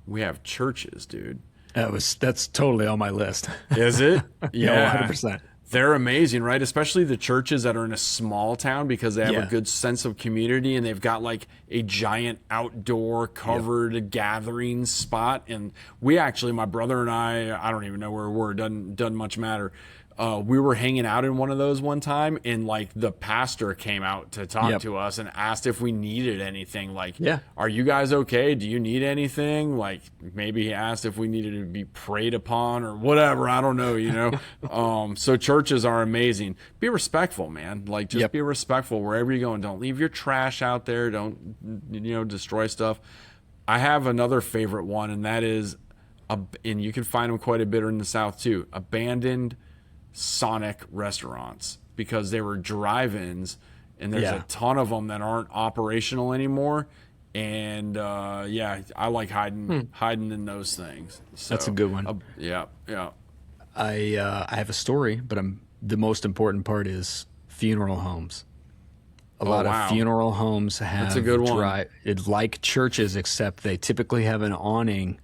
we have churches, dude. That's totally on my list. Is it? Yeah, 100%. They're amazing, right? Especially the churches that are in a small town, because they have a good sense of community, and they've got like a giant outdoor covered gathering spot. And we actually, my brother and I don't even know where we were, doesn't much matter. We were hanging out in one of those one time, and like the pastor came out to talk to us and asked if we needed anything. Like, are you guys okay? Do you need anything? Like, maybe he asked if we needed to be prayed upon or whatever. I don't know, you know? So churches are amazing. Be respectful, man. Like, just be respectful wherever you go, and don't leave your trash out there. Don't, you know, destroy stuff. I have another favorite one, and that is, and you can find them quite a bit in the South too, abandoned Sonic restaurants, because they were drive-ins, and there's a ton of them that aren't operational anymore. And I like hiding in those things. So, that's a good one. I have a story, but the most important part is funeral homes. A lot of funeral homes have that's a good one. It's like churches, except they typically have an awning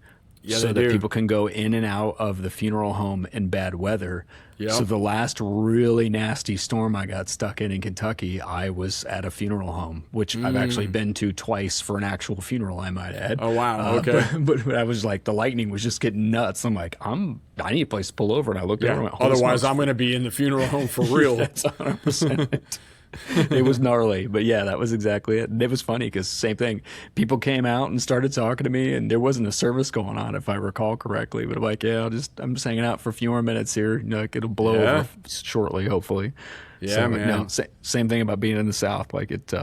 so that do. people can go in and out of the funeral home in bad weather. So the last really nasty storm I got stuck in Kentucky, I was at a funeral home, which I've actually been to twice for an actual funeral, I might add. Oh, wow. Okay. But I was like, the lightning was just getting nuts. I'm like, I need a place to pull over. And I looked over and went, otherwise I'm going to be in the funeral home for real. That's 100%. It was gnarly, but yeah, that was exactly it. And it was funny because same thing. People came out and started talking to me, and there wasn't a service going on, if I recall correctly. But I'm like, I'm just hanging out for a few more minutes here. You know, like, it'll blow over shortly, hopefully. Yeah, so, man. No, same thing about being in the South. Like, it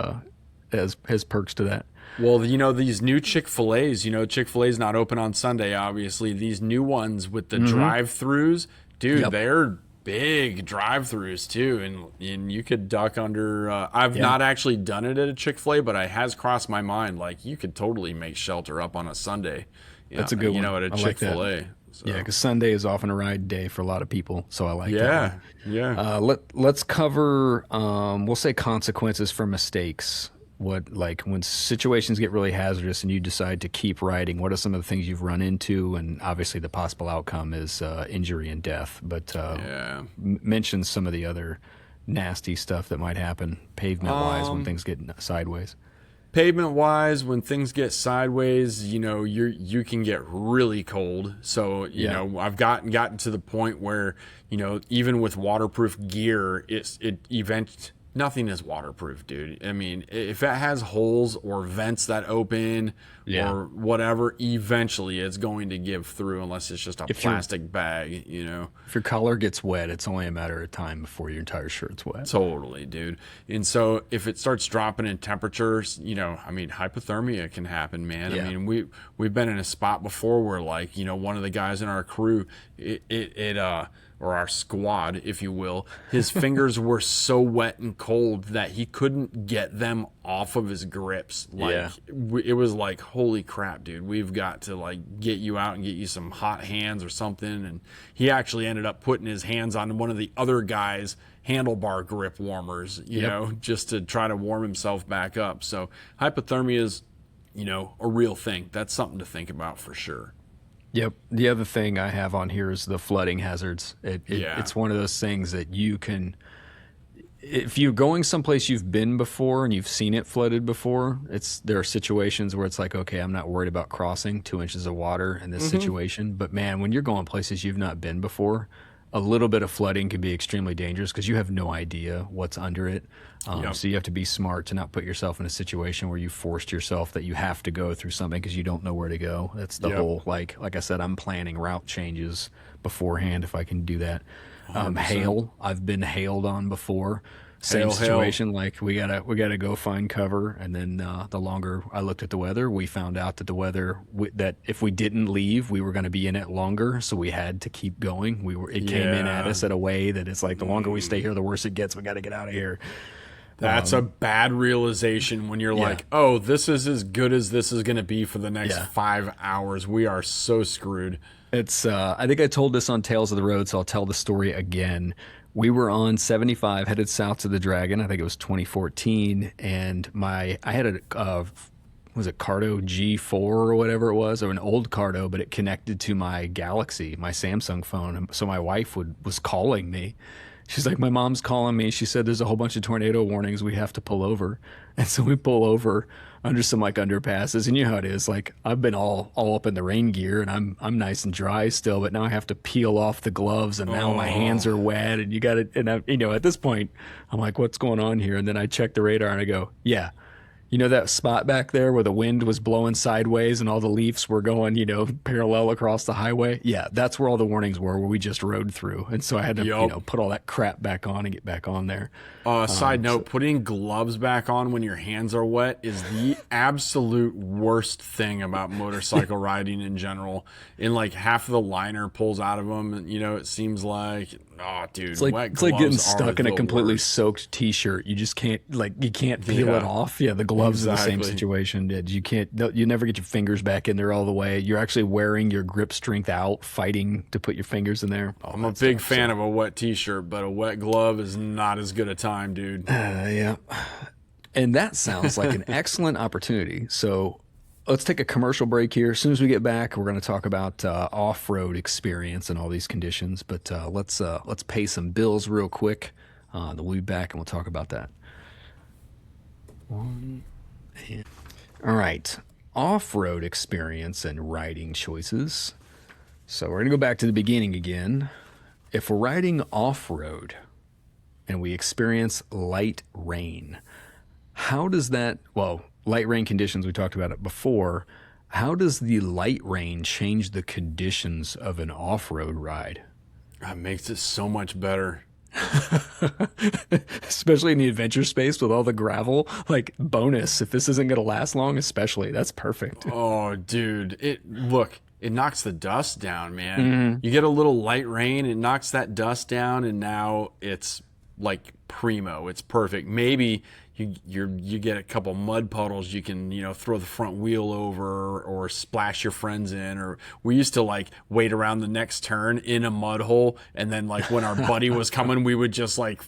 has perks to that. Well, you know, these new Chick-fil-A's, you know, Chick-fil-A's not open on Sunday, obviously. These new ones with the drive-throughs, dude, they're big drive-throughs too, and you could duck under. I've not actually done it at a Chick-fil-A, but it has crossed my mind. Like, you could totally make shelter up on a Sunday. That's a good one. You know, at a Chick-fil-A. Like so. Yeah, because Sunday is often a ride day for a lot of people, so I like that. Yeah. Let's cover. We'll say consequences for mistakes. What, like, when situations get really hazardous and you decide to keep riding, what are some of the things you've run into? And obviously the possible outcome is injury and death, but mention some of the other nasty stuff that might happen pavement-wise when things get sideways. Pavement-wise, when things get sideways, you know, you can get really cold. So, you know, I've gotten to the point where, you know, even with waterproof gear, nothing is waterproof, dude. I mean, if it has holes or vents that open or whatever, eventually it's going to give through, unless it's just a plastic bag, you know. If your collar gets wet, it's only a matter of time before your entire shirt's wet. Totally, dude. And so if it starts dropping in temperatures, you know, I mean, hypothermia can happen, man. I mean, we've been in a spot before where, like, you know, one of the guys in our crew, or our squad, if you will, his fingers were so wet and cold that he couldn't get them off of his grips. Like, it was like, holy crap, dude, we've got to, like, get you out and get you some hot hands or something. And he actually ended up putting his hands on one of the other guys' handlebar grip warmers, you know, just to try to warm himself back up. So hypothermia is, you know, a real thing. That's something to think about for sure. Yep. The other thing I have on here is the flooding hazards. It's one of those things that you can, if you're going someplace you've been before and you've seen it flooded before, there are situations where it's like, okay, I'm not worried about crossing 2 inches of water in this situation. But man, when you're going places you've not been before, a little bit of flooding can be extremely dangerous because you have no idea what's under it. So you have to be smart to not put yourself in a situation where you forced yourself that you have to go through something because you don't know where to go. That's the whole, like I said, I'm planning route changes beforehand if I can do that. Hail, I've been hailed on before. Same situation, like we gotta go find cover, and then the longer I looked at the weather, we found out that the weather that if we didn't leave, we were going to be in it longer, so we had to keep going. It came in at us in a way that it's like the longer we stay here, the worse it gets. We got to get out of here. That's a bad realization when you're like, oh, this is as good as this is going to be for the next 5 hours. We are so screwed. It's I think I told this on Tales of the Road, so I'll tell the story again. We were on 75 headed south to the Dragon. I think it was 2014, and I had a was it Cardo G4 or whatever it was, or an old Cardo, but it connected to my Galaxy, my Samsung phone. So my wife was calling me. She's like, my mom's calling me. She said there's a whole bunch of tornado warnings. We have to pull over. And so we pull over under some like underpasses. And you know how it is. Like I've been all up in the rain gear and I'm nice and dry still, but now I have to peel off the gloves and now my hands are wet and you got to, and at this point I'm like, what's going on here? And then I check the radar and I go, yeah. You know that spot back there where the wind was blowing sideways and all the leaves were going, parallel across the highway? Yeah, that's where all the warnings were, where we just rode through. And so I had to, put all that crap back on and get back on there. Side note, putting gloves back on when your hands are wet is the absolute worst thing about motorcycle riding in general. And like half of the liner pulls out of them. And, it seems like, oh, dude, it's like, wet it's like getting stuck in a completely worst. soaked T-shirt. You just can't, you can't peel it off. Yeah, the gloves are the same situation. You never get your fingers back in there all the way. You're actually wearing your grip strength out, fighting to put your fingers in there. I'm a big fan of a wet T-shirt, but a wet glove is not as good a time, dude. Yeah. And that sounds like an excellent opportunity. So let's take a commercial break here. As soon as we get back, we're going to talk about off-road experience and all these conditions. But let's pay some bills real quick. Then we'll be back and we'll talk about that. All right. Off-road experience and riding choices. So we're going to go back to the beginning again. If we're riding off-road and we experience light rain, how does that, light rain conditions, we talked about it before, how does the light rain change the conditions of an off-road ride? That makes it so much better. Especially in the adventure space with all the gravel. Like, bonus, if this isn't going to last long, especially, that's perfect. Oh, dude. It knocks the dust down, man. Mm-hmm. You get a little light rain, it knocks that dust down, and now it's like primo. It's perfect. Maybe you get a couple mud puddles you can throw the front wheel over or splash your friends in. Or we used to like wait around the next turn in a mud hole, and then like when our buddy was coming, we would just like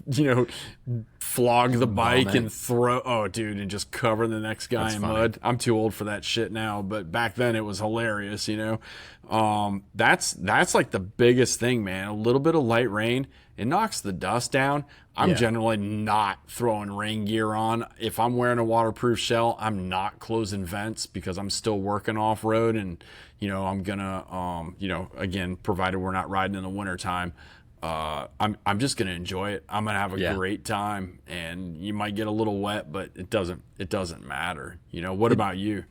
flog the bike and and just cover the next guy in mud. I'm too old for that shit now, but back then it was hilarious. That's like the biggest thing, man. A little bit of light rain, it knocks the dust down. I'm generally not throwing rain gear on. If I'm wearing a waterproof shell, I'm not closing vents because I'm still working off road, and I'm gonna again, provided we're not riding in the wintertime, I'm just gonna enjoy it. I'm gonna have a great time, and you might get a little wet, but it doesn't matter. What about you?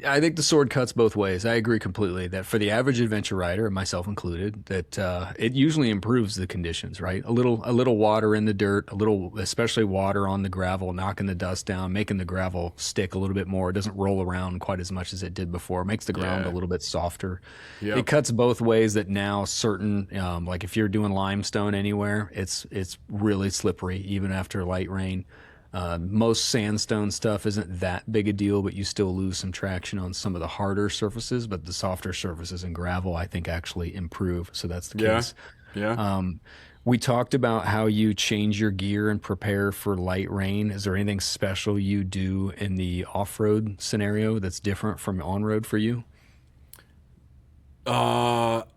I think the sword cuts both ways. I agree completely that for the average adventure rider, myself included, that it usually improves the conditions, right? A little water in the dirt, especially water on the gravel, knocking the dust down, making the gravel stick a little bit more. It doesn't roll around quite as much as it did before. It makes the ground a little bit softer. Yep. It cuts both ways that now certain, like if you're doing limestone anywhere, it's really slippery even after light rain. Most sandstone stuff isn't that big a deal, but you still lose some traction on some of the harder surfaces. But the softer surfaces and gravel, I think, actually improve. So that's the case. Yeah. We talked about how you change your gear and prepare for light rain. Is there anything special you do in the off-road scenario that's different from on-road for you? Not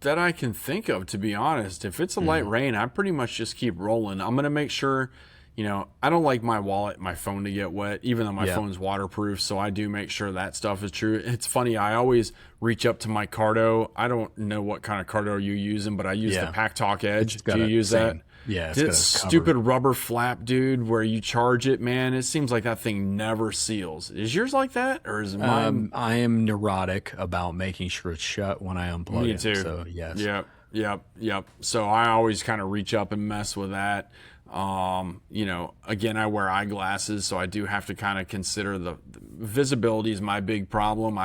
that I can think of, to be honest. If it's a light rain, I pretty much just keep rolling. I'm going to make sure, I don't like my wallet, my phone to get wet, even though my Yeah. phone's waterproof. So I do make sure that stuff is true. It's funny. I always reach up to my cardo. I don't know what kind of cardo you're using, but I use the Pack Talk Edge. Do you use that? Yeah. It's stupid rubber flap, dude, where you charge it, man. It seems like that thing never seals. Is yours like that, or is mine? I am neurotic about making sure it's shut when I unplug Me it. too. So yes. Yep. So I always kind of reach up and mess with that. Again, I wear eyeglasses, so I do have to kind of consider the visibility is my big problem.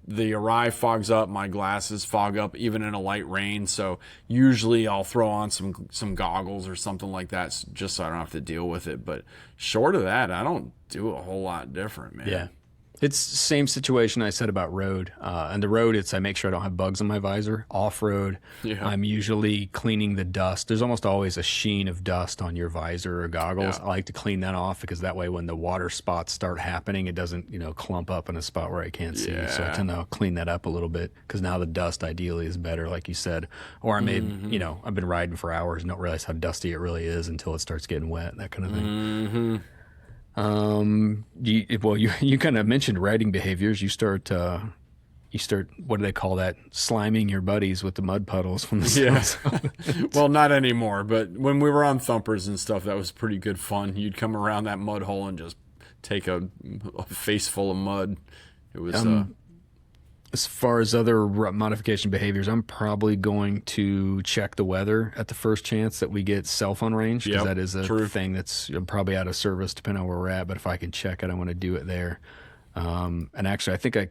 The Arai fogs up, my glasses fog up, even in a light rain. So usually I'll throw on some goggles or something like that, just so I don't have to deal with it. But short of that, I don't do a whole lot different, man. Yeah. It's the same situation I said about road. And the road, I make sure I don't have bugs in my visor. Off-road, I'm usually cleaning the dust. There's almost always a sheen of dust on your visor or goggles. I like to clean that off because that way when the water spots start happening, it doesn't, clump up in a spot where I can't see. So I tend to clean that up a little bit because now the dust ideally is better, like you said. Or I may, I've been riding for hours and don't realize how dusty it really is until it starts getting wet, that kind of thing. You kind of mentioned riding behaviors. You start what do they call that, sliming your buddies with the mud puddles from the Well, not anymore, but when we were on thumpers and stuff, that was pretty good fun. You'd come around that mud hole and just take a face full of mud. It was as far as other modification behaviors, I'm probably going to check the weather at the first chance that we get cell phone range, because that is a thing that's probably out of service depending on where we're at. But if I can check it, I want to do it there. And actually, I think I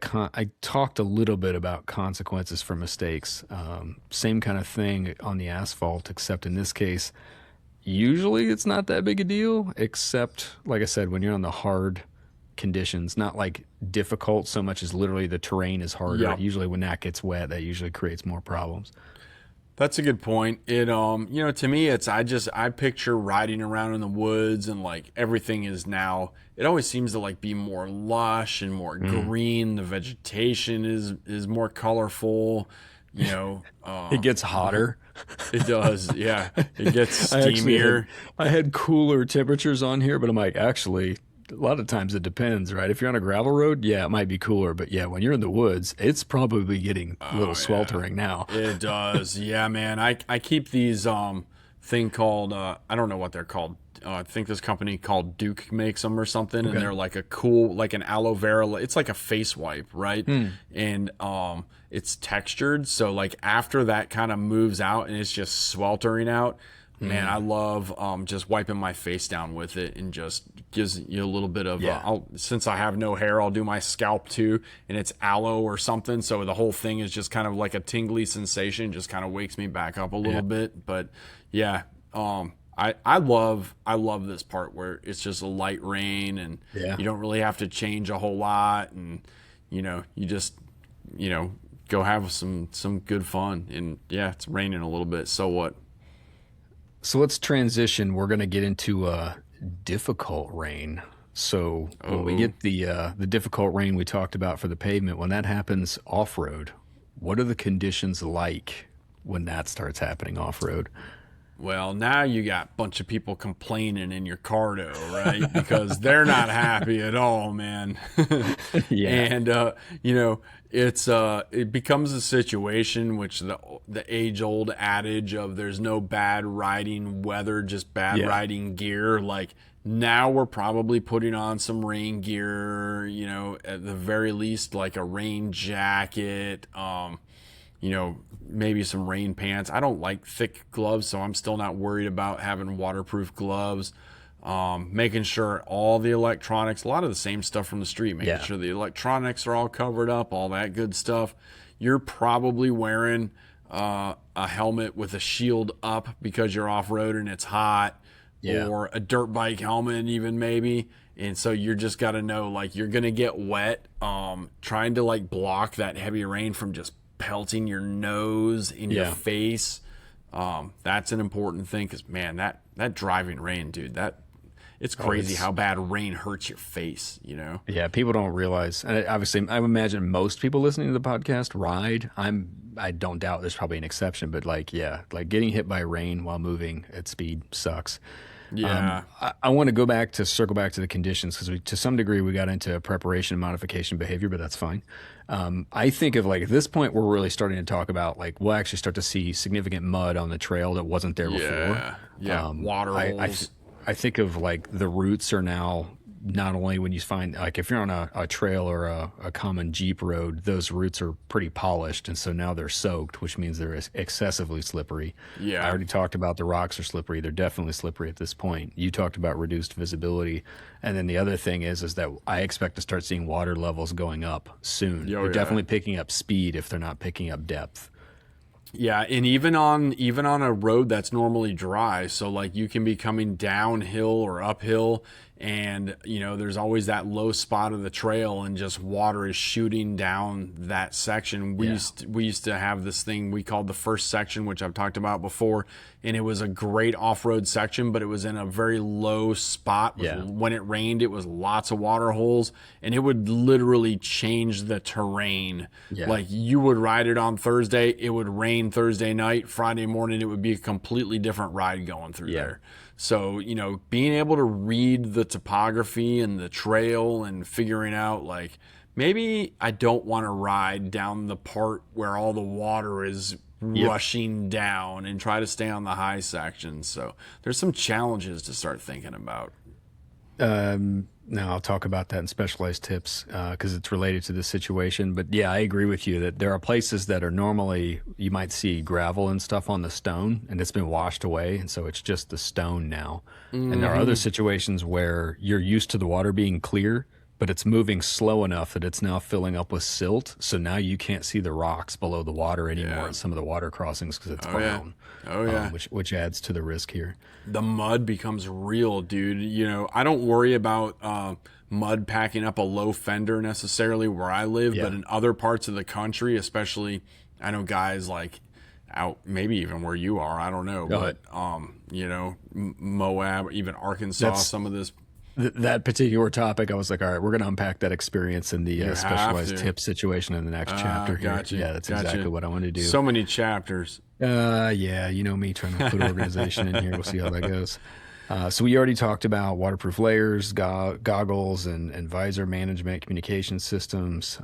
talked a little bit about consequences for mistakes. Same kind of thing on the asphalt, except in this case, usually it's not that big a deal, except, like I said, when you're on the hard conditions, not like difficult so much as literally the terrain is harder. Usually when that gets wet, that usually creates more problems. That's a good point. It to me it's I picture riding around in the woods and like everything is now, it always seems to like be more lush and more green. The vegetation is more colorful, it gets hotter. It does, yeah. It gets steamier. I had cooler temperatures on here, but I'm like, actually, a lot of times it depends, right? If you're on a gravel road, it might be cooler. But when you're in the woods, it's probably getting a little sweltering now. It does. Yeah, man. I keep these thing called, I don't know what they're called. I think this company called Duke makes them or something. And they're like a cool, like an aloe vera. It's like a face wipe, right? And it's textured. So like after that kind of moves out and it's just sweltering out, man, I love just wiping my face down with it, and just gives you a little bit of, since I have no hair, I'll do my scalp too, and it's aloe or something. So the whole thing is just kind of like a tingly sensation, just kind of wakes me back up a little bit. But I love this part where it's just a light rain and you don't really have to change a whole lot. And, you just, go have some good fun. And it's raining a little bit. So what? So let's transition. We're going to get into difficult rain. So when we get the difficult rain we talked about for the pavement, when that happens off-road, what are the conditions like when that starts happening off-road? Well, now you got a bunch of people complaining in your cardo, right? Because they're not happy at all, man. And it becomes a situation which the age-old adage of there's no bad riding weather, just bad riding gear. Like now we're probably putting on some rain gear, at the very least, like a rain jacket, maybe some rain pants. I don't like thick gloves, so I'm still not worried about having waterproof gloves. Making sure all the electronics, a lot of the same stuff from the street, making sure the electronics are all covered up, all that good stuff. You're probably wearing a helmet with a shield up because you're off-road and it's hot, or a dirt bike helmet even maybe. And so you're just got to know, like, you're going to get wet, trying to like block that heavy rain from just pelting your nose in your face. That's an important thing, because man, that driving rain, dude, it's crazy how bad rain hurts your face, Yeah, people don't realize, and obviously I imagine most people listening to the podcast ride. I don't doubt there's probably an exception, but like getting hit by rain while moving at speed sucks. Yeah. I want to circle back to the conditions because to some degree we got into preparation and modification behavior, but that's fine. I think of like at this point we're really starting to talk about like we'll actually start to see significant mud on the trail that wasn't there before. Yeah. Water holes. I think of like the routes are now not only when you find like if you're on a trail or a common Jeep road, those routes are pretty polished, and so now they're soaked, which means they're excessively slippery. Yeah. I already talked about the rocks are slippery. They're definitely slippery at this point. You talked about reduced visibility, and then the other thing is that I expect to start seeing water levels going up soon. They're definitely picking up speed if they're not picking up depth. Yeah, and even on a road that's normally dry, so like you can be coming downhill or uphill, and there's always that low spot of the trail, and just water is shooting down that section. We used to have this thing we called the first section, which I've talked about before, and it was a great off-road section, but it was in a very low spot. When it rained, it was lots of water holes, and it would literally change the terrain. Like you would ride it on Thursday, it would rain Thursday night, Friday morning it would be a completely different ride going through there. So being able to read the topography and the trail and figuring out like maybe I don't want to ride down the part where all the water is rushing down, and try to stay on the high sections. So there's some challenges to start thinking about. Now I'll talk about that in specialized tips because it's related to this situation. But yeah, I agree with you that there are places that are normally you might see gravel and stuff on the stone, and it's been washed away, and so it's just the stone now. And there are other situations where you're used to the water being clear, but it's moving slow enough that it's now filling up with silt. So now you can't see the rocks below the water anymore at some of the water crossings because it's brown. Which adds to the risk here. The mud becomes real, dude. I don't worry about mud packing up a low fender necessarily where I live, but in other parts of the country, especially, I know guys like out maybe even where you are, I don't know, but Moab or even Arkansas, some of this. That particular topic, I was like, all right, we're going to unpack that experience in the specialized tip situation in the next chapter here. Gotcha. Yeah, that's exactly what I want to do. So many chapters. Yeah, you know me trying to put organization in here. We'll see how that goes. So we already talked about waterproof layers, goggles, and visor management, communication systems.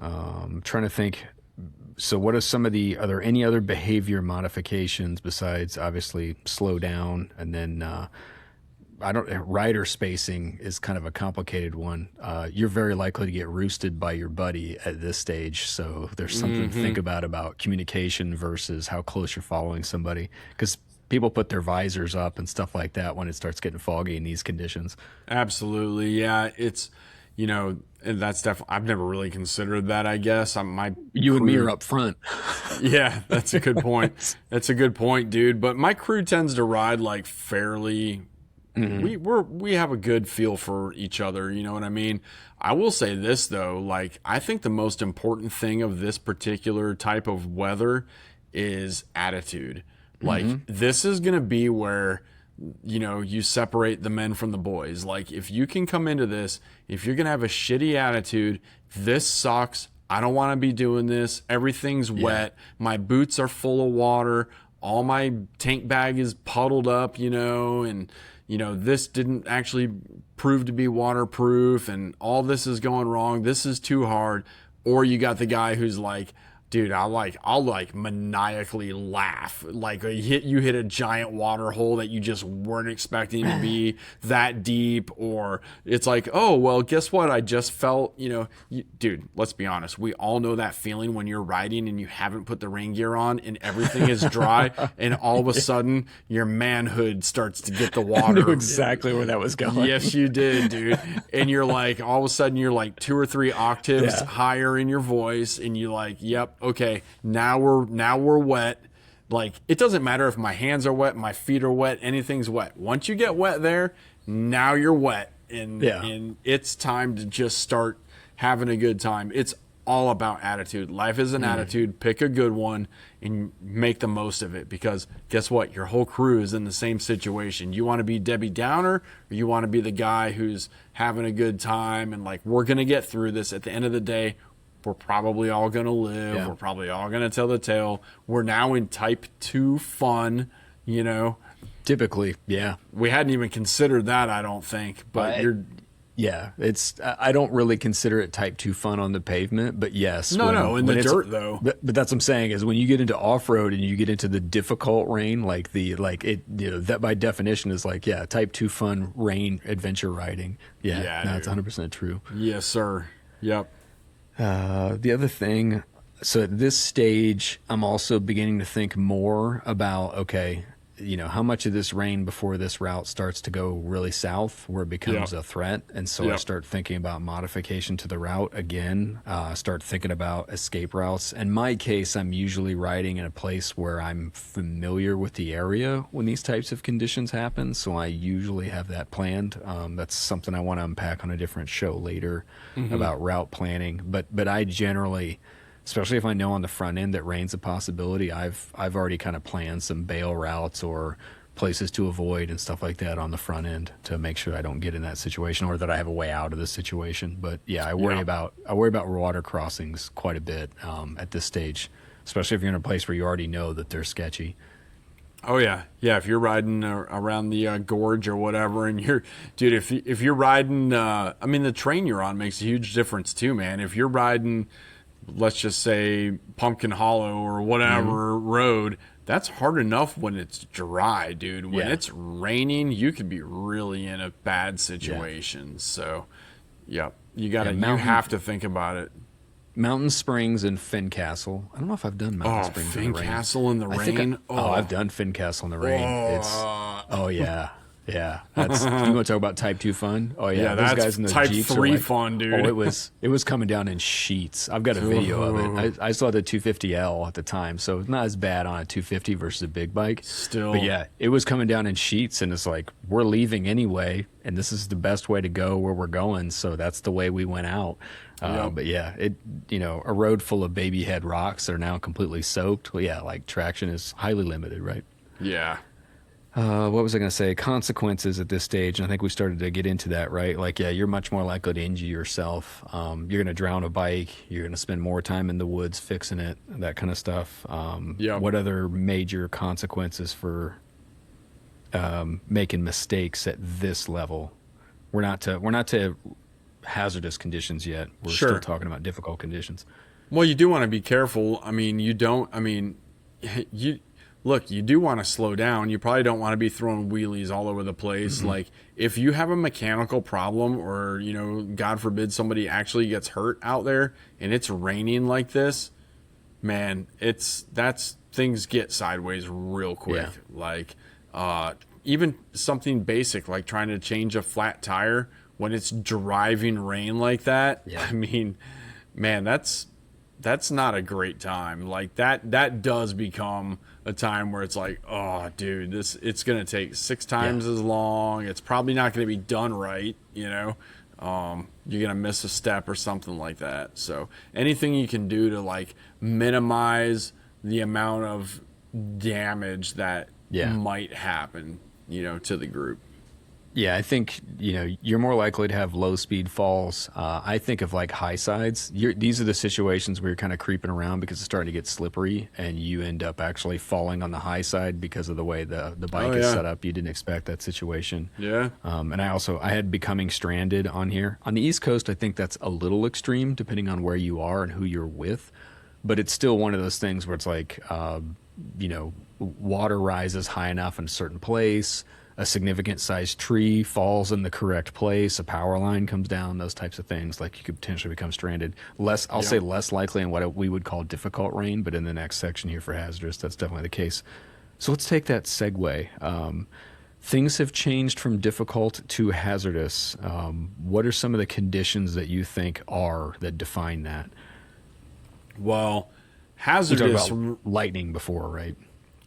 Trying to think. So what are are there any other behavior modifications besides obviously slow down and then rider spacing is kind of a complicated one. You're very likely to get roosted by your buddy at this stage. So there's something to think about communication versus how close you're following somebody. Because people put their visors up and stuff like that when it starts getting foggy in these conditions. Absolutely. Yeah. It's, that's definitely, I've never really considered that, I guess. You and me are up front. Yeah, that's a good point. That's a good point, dude. But my crew tends to ride like fairly... We have a good feel for each other, you know what I mean? I will say this though, like I think the most important thing of this particular type of weather is attitude. Like this is going to be where you separate the men from the boys. Like if you can come into this, if you're going to have a shitty attitude, this sucks. I don't want to be doing this. Everything's wet. My boots are full of water. All my tank bag is puddled up, and this didn't actually prove to be waterproof and all this is going wrong. This is too hard. Or you got the guy who's like, dude, I'll maniacally laugh. Like you hit a giant water hole that you just weren't expecting to be that deep. Or it's like, oh, well, guess what? I just felt, dude, let's be honest. We all know that feeling when you're riding and you haven't put the rain gear on and everything is dry and all of a sudden your manhood starts to get the water. I knew exactly where that was going. Yes, you did, dude. And you're like, all of a sudden you're like 2 or 3 octaves higher in your voice and you're like, yep. Okay, now we're wet. Like it doesn't matter if my hands are wet, my feet are wet, anything's wet. Once you get wet there, now you're wet, and it's time to just start having a good time. It's all about attitude. Life is an attitude. Pick a good one and make the most of it because guess what? Your whole crew is in the same situation. You want to be Debbie Downer or you want to be the guy who's having a good time and like we're going to get through this. At the end of the day, we're probably all going to live. Yeah. We're probably all going to tell the tale. We're now in type 2 fun, Typically, yeah. We hadn't even considered that, I don't think. But Yeah, I don't really consider it type 2 fun on the pavement, but yes. No, in the dirt though. But that's what I'm saying is when you get into off-road and you get into the difficult rain, that by definition is like, yeah, type 2 fun rain adventure riding. Yeah, that's 100% true. Yes, sir. Yep. The other thing, so at this stage, I'm also beginning to think more about, okay, how much of this rain before this route starts to go really south where it becomes a threat. And so I start thinking about modification to the route again, start thinking about escape routes. In my case, I'm usually riding in a place where I'm familiar with the area when these types of conditions happen. So I usually have that planned. That's something I want to unpack on a different show later about route planning. But I generally, especially if I know on the front end that rain's a possibility, I've already kind of planned some bail routes or places to avoid and stuff like that on the front end to make sure I don't get in that situation or that I have a way out of the situation. But yeah, I worry about water crossings quite a bit at this stage, especially if you're in a place where you already know that they're sketchy. Oh yeah, yeah. If you're riding around the gorge or whatever, and if you're riding, the train you're on makes a huge difference too, man. If you're riding, let's just say Pumpkin Hollow or whatever road, that's hard enough when it's dry, dude. When it's raining, you could be really in a bad situation. Yeah. So, you have to think about it. Mountain Springs and Fincastle. I don't know if I've done Mountain Springs in the rain. Fincastle in the rain? I've done Fincastle in the rain. Yeah, that's you want to talk about type 2 fun? Oh yeah, those that's guys in the type Jeeps 3 fun, dude. It was coming down in sheets. I've got a video of it. I saw the 250L at the time, so it's not as bad on a 250 versus a big bike. Still, but yeah, it was coming down in sheets, and it's like we're leaving anyway, and this is the best way to go where we're going, so that's the way we went out. But yeah, a road full of baby head rocks that are now completely soaked. Well, yeah, like traction is highly limited, right? Yeah. What was I going to say? Consequences at this stage. And I think we started to get into that, right? Like, yeah, you're much more likely to injure yourself. You're going to drown a bike. You're going to spend more time in the woods fixing it, that kind of stuff. What other major consequences for making mistakes at this level? We're not to hazardous conditions yet. We're still talking about difficult conditions. Well, you do want to be careful. Look, you do want to slow down. You probably don't want to be throwing wheelies all over the place. Mm-hmm. Like, if you have a mechanical problem or, God forbid somebody actually gets hurt out there and it's raining like this, man, things get sideways real quick. Yeah. Like, even something basic like trying to change a flat tire when it's driving rain like that. Yeah. Man, that's not a great time. Like that does become a time where it's like, oh, dude, it's going to take 6 times as long. It's probably not going to be done right. You're going to miss a step or something like that. So anything you can do to like minimize the amount of damage that might happen, to the group. Yeah, I think, you're more likely to have low speed falls. I think of like high sides. These are the situations where you're kind of creeping around because it's starting to get slippery and you end up actually falling on the high side because of the way the bike is set up. You didn't expect that situation. Yeah. And I had becoming stranded on here. On the East Coast, I think that's a little extreme depending on where you are and who you're with. But it's still one of those things where it's like, water rises high enough in a certain place, a significant sized tree falls in the correct place, a power line comes down, those types of things. Like you could potentially become stranded. I'll say less likely in what we would call difficult rain, but in the next section here for hazardous, that's definitely the case. So let's take that segue. Things have changed from difficult to hazardous. What are some of the conditions that you think that define that? Well, hazardous. We talked about lightning before, right?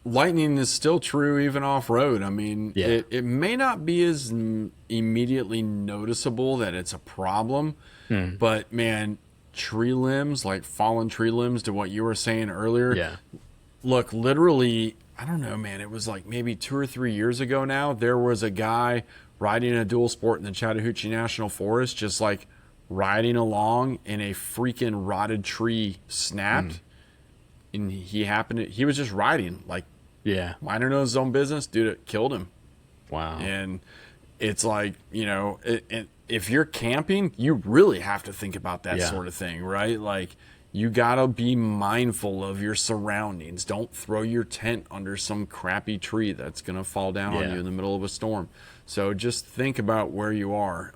Lightning is still true even off-road. It may not be as immediately noticeable that it's a problem, but man, tree limbs, like fallen tree limbs to what you were saying earlier. Look, literally, I don't know, man, it was like maybe 2 or 3 years ago now, there was a guy riding a dual sport in the Chattahoochee National Forest, just like riding along and a freaking rotted tree snapped. And he was just riding like Yeah. Minding his own business, dude, it killed him. Wow. And it's like, if you're camping, you really have to think about that sort of thing, right? Like, you gotta be mindful of your surroundings. Don't throw your tent under some crappy tree that's gonna fall down on you in the middle of a storm. So just think about where you are.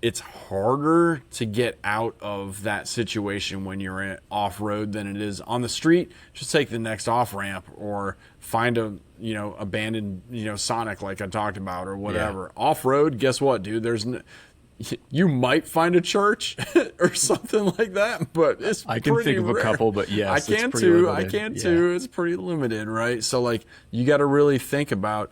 It's harder to get out of that situation when you're off road than it is on the street. Just take the next off ramp or find a abandoned Sonic like I talked about or whatever. Off road, guess what, dude? You might find a church or something like that, but I can think of rare. A couple, but yes, I can too. I can too. It's pretty limited, right? So like, you got to really think about.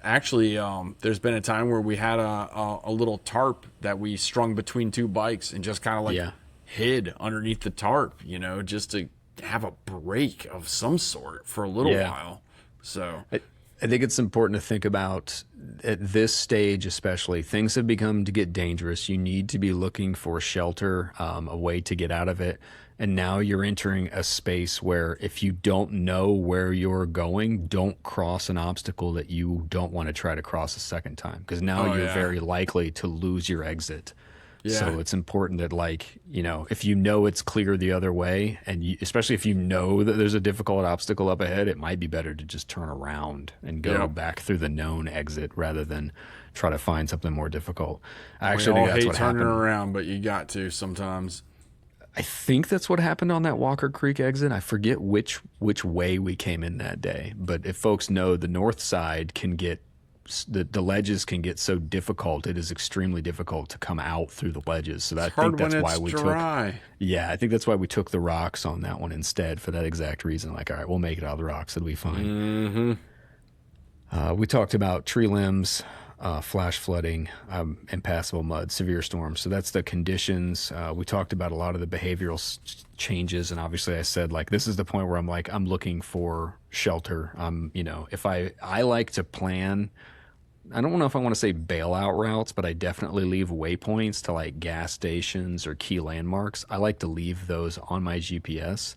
Actually, there's been a time where we had a little tarp that we strung between two bikes and just kind of like hid underneath the tarp, just to have a break of some sort for a little while. So I think it's important to think about at this stage, especially, things have begun to get dangerous. You need to be looking for shelter, a way to get out of it. And now you're entering a space where if you don't know where you're going, don't cross an obstacle that you don't want to try to cross a second time, because now you're very likely to lose your exit. Yeah. So it's important that, if you know it's clear the other way, and especially if you know that there's a difficult obstacle up ahead, it might be better to just turn around and go back through the known exit rather than try to find something more difficult. I actually think that's what happened. Turning around, but you got to sometimes. I think that's what happened on that Walker Creek exit. I forget which way we came in that day, but if folks know, the north side can get the ledges can get so difficult. It is extremely difficult to come out through the ledges. So I think that's why we took. Yeah, I think that's why we took the rocks on that one instead, for that exact reason. Like, all right, we'll make it out of the rocks. It'll be fine. Mm-hmm. We talked about tree limbs, flash flooding, impassable mud, severe storms. So that's the conditions. We talked about a lot of the behavioral changes, and obviously I said, like, this is the point where I'm looking for shelter. If I like to plan. I don't know if I want to say bailout routes, but I definitely leave waypoints to like gas stations or key landmarks. I like to leave those on my GPS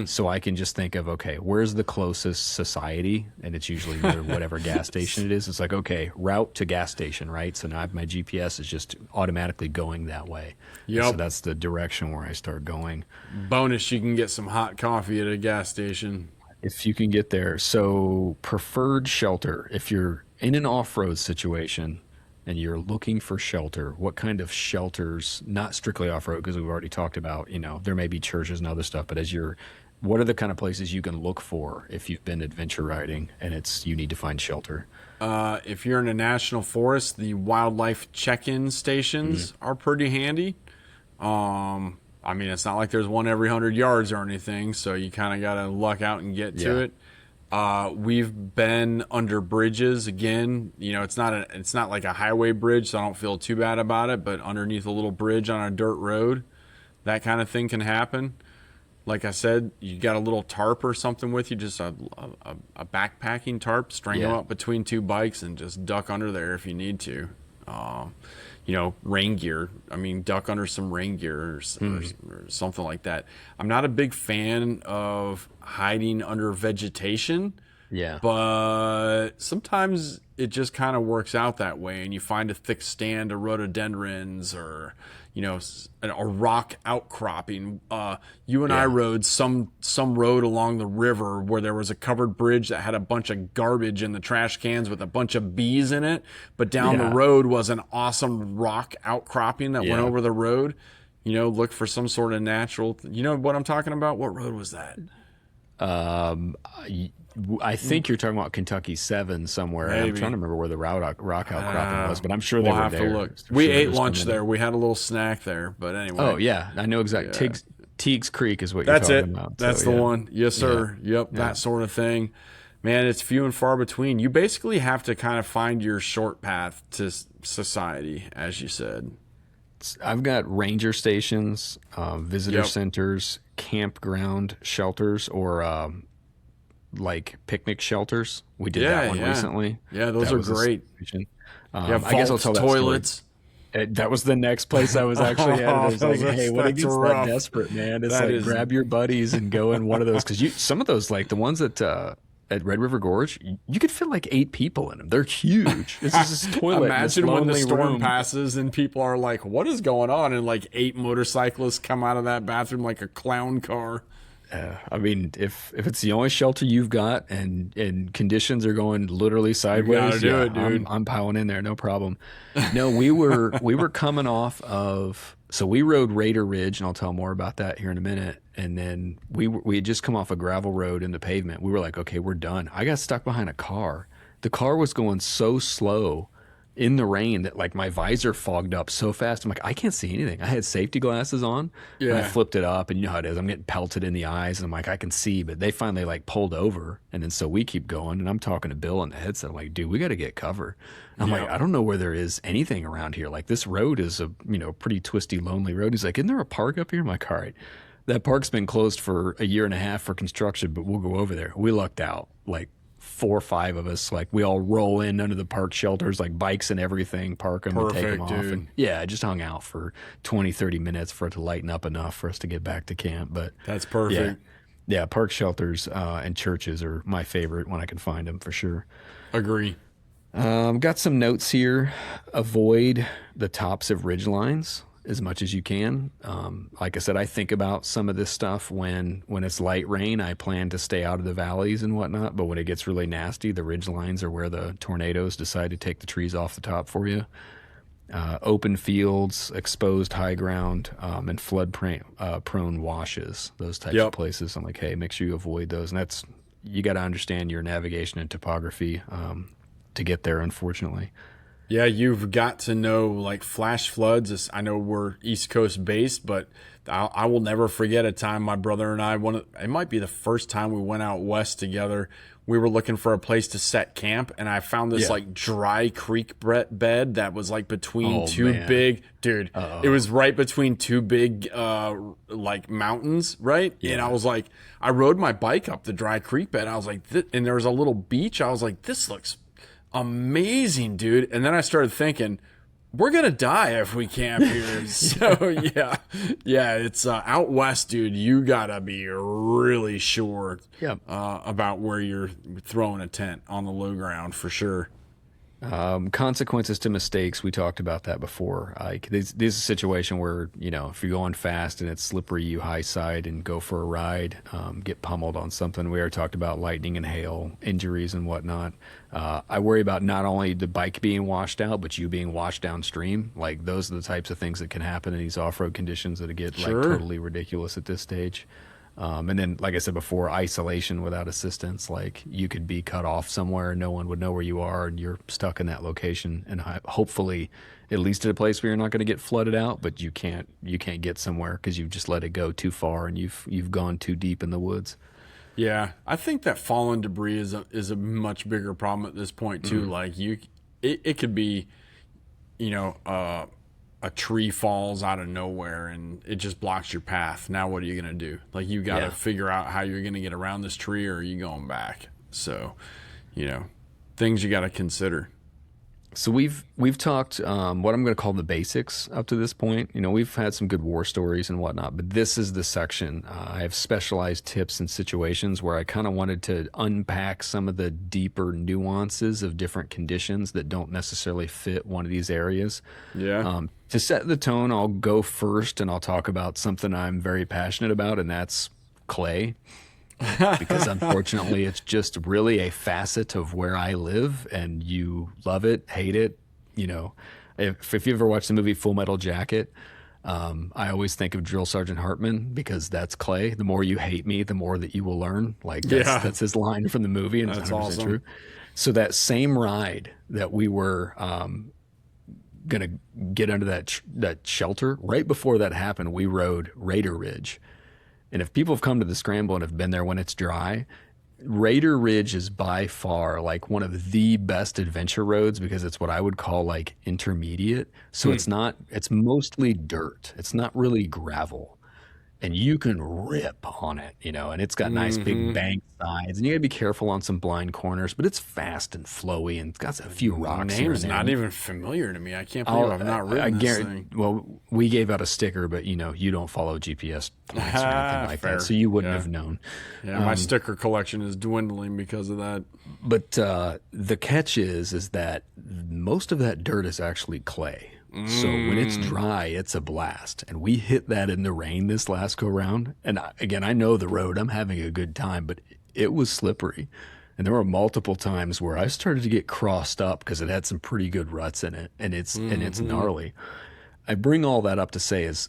so I can just think of, okay, where's the closest society? And it's usually near whatever gas station it is. It's like, okay, route to gas station, right? So now my GPS is just automatically going that way. Yep. So that's the direction where I start going. Bonus, you can get some hot coffee at a gas station. If you can get there. So preferred shelter, if you're in an off-road situation and you're looking for shelter, what kind of shelters, not strictly off-road, because we've already talked about, there may be churches and other stuff, but what are the kind of places you can look for if you've been adventure riding and you need to find shelter? If you're in a national forest, the wildlife check-in stations are pretty handy. It's not like there's one every 100 yards or anything, so you kind of got to luck out and get to it. We've been under bridges again. It's not like a highway bridge, so I don't feel too bad about it, but underneath a little bridge on a dirt road, that kind of thing can happen. Like I said, you got a little tarp or something with you, just a backpacking tarp, string them up between two bikes and just duck under there if you need to. Rain gear. Duck under some rain gear or something like that. I'm not a big fan of hiding under vegetation. Yeah. But sometimes it just kind of works out that way, and you find a thick stand of rhododendrons or, a rock outcropping. You and I rode some road along the river where there was a covered bridge that had a bunch of garbage in the trash cans with a bunch of bees in it. But down the road was an awesome rock outcropping that went over the road. Look for some sort of natural. You know what I'm talking about? What road was that? I think you're talking about Kentucky 7 somewhere. Maybe. I'm trying to remember where the rock outcropping was, but I'm sure they were there. We'll have to look. We ate lunch there. We had a little snack there, but anyway. Oh, yeah. I know exactly. Yeah. Teague's Creek is what you're talking about. That's the one. Yes, sir. Yep, that sort of thing. Man, it's few and far between. You basically have to kind of find your short path to society, as you said. I've got ranger stations, visitor centers, campground shelters, or like picnic shelters. We did that one recently. Yeah, those are great. I guess I'll tell that toilets. Story. That was the next place I was actually headed. I was like, hey, when it That's gets that rough. desperate, man, it's That like is grab your buddies and go in one of those because you some of those like the ones at Red River Gorge, you could fit like 8 people in them. They're huge. It's just this toilet in this Imagine when the lonely storm room. passes and people are like, "What is going on?" And like 8 motorcyclists come out of that bathroom like a clown car. I mean, if it's the only shelter you've got and conditions are going literally gotta sideways, do yeah, it, dude. I'm piling in there, no problem. No, we were coming off of so we rode Raider Ridge, and I'll tell more about that here in a minute. And then we had just come off a gravel road into pavement. We were like, okay, we're done. I got stuck behind a car. The car was going so slow in the rain that like my visor fogged up so fast. I'm like, I can't see anything. I had safety glasses on and I Yeah. flipped it up and you know how it is. I'm getting pelted in the eyes and I'm like, I can see, but they finally like pulled over. And then so we keep going and I'm talking to Bill on the headset. I'm like, dude, we got to get cover. I'm like, Yep. I don't know where there is anything around here. Like this road is a, pretty twisty, lonely road. He's like, isn't there a park up here? I'm like, all right, that park's been closed for a year and a half for construction, but we'll go over there. We lucked out. Like 4 or 5 of us, like we all roll in under the park shelters, like bikes and everything, park them and take them Perfect, off. dude. And yeah, I just hung out for 20, 30 minutes for it to lighten up enough for us to get back to camp. But That's yeah, perfect. yeah, park shelters and churches are my favorite when I can find them for sure. Agree. Got some notes here. Avoid the tops of ridge lines as much as you can. Like I said, I think about some of this stuff when it's light rain. I plan to stay out of the valleys and whatnot, but when it gets really nasty, the ridge lines are where the tornadoes decide to take the trees off the top for you. Open fields, exposed high ground, and prone washes, those types of Yep. places. I'm like, hey, make sure you avoid those. And that's, you got to understand your navigation and topography to get there, unfortunately. Yeah, you've got to know like flash floods. I know we're East Coast based, but I will never forget a time my brother and I it might be the first time we went out west together. We were looking for a place to set camp, and I found this Yeah. like dry creek bed that was like between Oh, two man. big, dude. It was right between two big like mountains, right? And Yeah. I was like, I rode my bike up the dry creek bed. I was like, and there was a little beach. I was like, this looks amazing, dude. And then I started thinking, we're gonna die if we camp here. So yeah, it's out west, dude. You gotta be really sure Yeah. about where you're throwing a tent on the low ground for sure. Consequences to mistakes. We talked about that before. Like this is a situation where, if you're going fast and it's slippery, you high side and go for a ride, get pummeled on something. We already talked about lightning and hail, injuries and whatnot. I worry about not only the bike being washed out, but you being washed downstream. Like those are the types of things that can happen in these off-road conditions that get Sure. like totally ridiculous at this stage. And then, like I said before, isolation without assistance. Like you could be cut off somewhere, no one would know where you are, and you're stuck in that location. And hopefully, at least at a place where you're not going to get flooded out, but you can't get somewhere because you've just let it go too far and you've gone too deep in the woods. Yeah, I think that fallen debris is a much bigger problem at this point too. Like it could be, a tree falls out of nowhere and it just blocks your path. Now what are you gonna do? Like you got to Yeah. figure out how you're gonna get around this tree, or are you going back? So, things you got to consider. So we've talked what I'm going to call the basics up to this point. We've had some good war stories and whatnot, but this is the section. I have specialized tips and situations where I kind of wanted to unpack some of the deeper nuances of different conditions that don't necessarily fit one of these areas. Yeah. To set the tone, I'll go first and I'll talk about something I'm very passionate about, and that's clay. Because unfortunately it's just really a facet of where I live, and you love it, hate it. If you ever watched the movie Full Metal Jacket, I always think of Drill Sergeant Hartman because that's Clay. The more you hate me, the more that you will learn. Like that's his line from the movie, and it's That's 100% awesome. true. So that same ride that we were gonna get under that shelter, right before that happened, we rode Raider Ridge. And if people have come to the Scramble and have been there when it's dry, Raider Ridge is by far like one of the best adventure roads because it's what I would call like intermediate. So it's mostly dirt. It's not really gravel. and you can rip on it, and it's got nice big bank sides, and you gotta be careful on some blind corners, but it's fast and flowy, and it's got a few rocks here and Name's there. not even familiar to me. I can't believe I've not ridden this thing. Well, we gave out a sticker, but you don't follow GPS points or anything like Fair. that, so you wouldn't Yeah. have known. Yeah, my sticker collection is dwindling because of that. But the catch is that most of that dirt is actually clay. So when it's dry, it's a blast. And we hit that in the rain this last go round. And again, I know the road. I'm having a good time, but it was slippery. And there were multiple times where I started to get crossed up because it had some pretty good ruts in it, and it's gnarly. I bring all that up to say is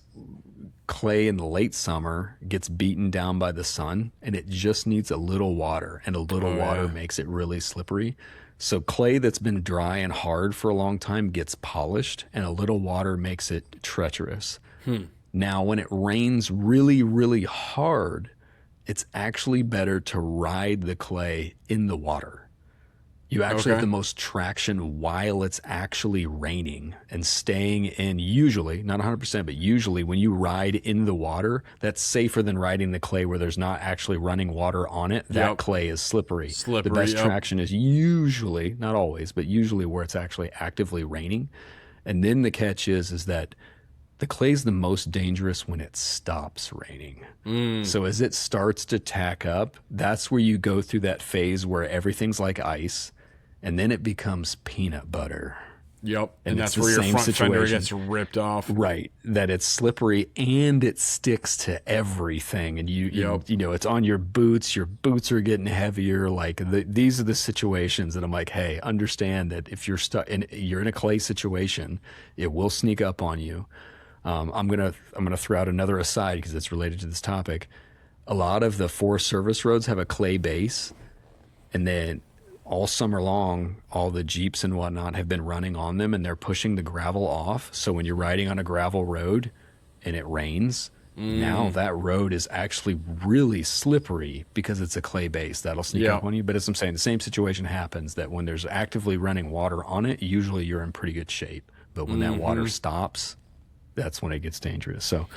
clay in the late summer gets beaten down by the sun, and it just needs a little water, and a little water makes it really slippery. So clay that's been dry and hard for a long time gets polished, and a little water makes it treacherous. Now, when it rains really, really hard, it's actually better to ride the clay in the water. You actually have the most traction while it's actually raining, and staying in, usually, not 100%, but usually when you ride in the water, that's safer than riding the clay where there's not actually running water on it. That clay is slippery. The best traction is usually, not always, but usually where it's actually actively raining. And then the catch is that the clay's the most dangerous when it stops raining. So as it starts to tack up, that's where you go through that phase where everything's like ice, and then it becomes peanut butter. Yep. And that's where your front fender gets ripped off. Right. That it's slippery and it sticks to everything. And it's on your boots. Your boots are getting heavier. Like these are the situations that I'm like, hey, understand that if you're stuck and you're in a clay situation, it will sneak up on you. I'm gonna throw out another aside because it's related to this topic. A lot of the Forest Service roads have a clay base, and then all summer long, all the Jeeps and whatnot have been running on them, and they're pushing the gravel off. So when you're riding on a gravel road and it rains, now that road is actually really slippery because it's a clay base. That'll sneak up on you. But as I'm saying, the same situation happens, that when there's actively running water on it, usually you're in pretty good shape. But when that water stops, that's when it gets dangerous. So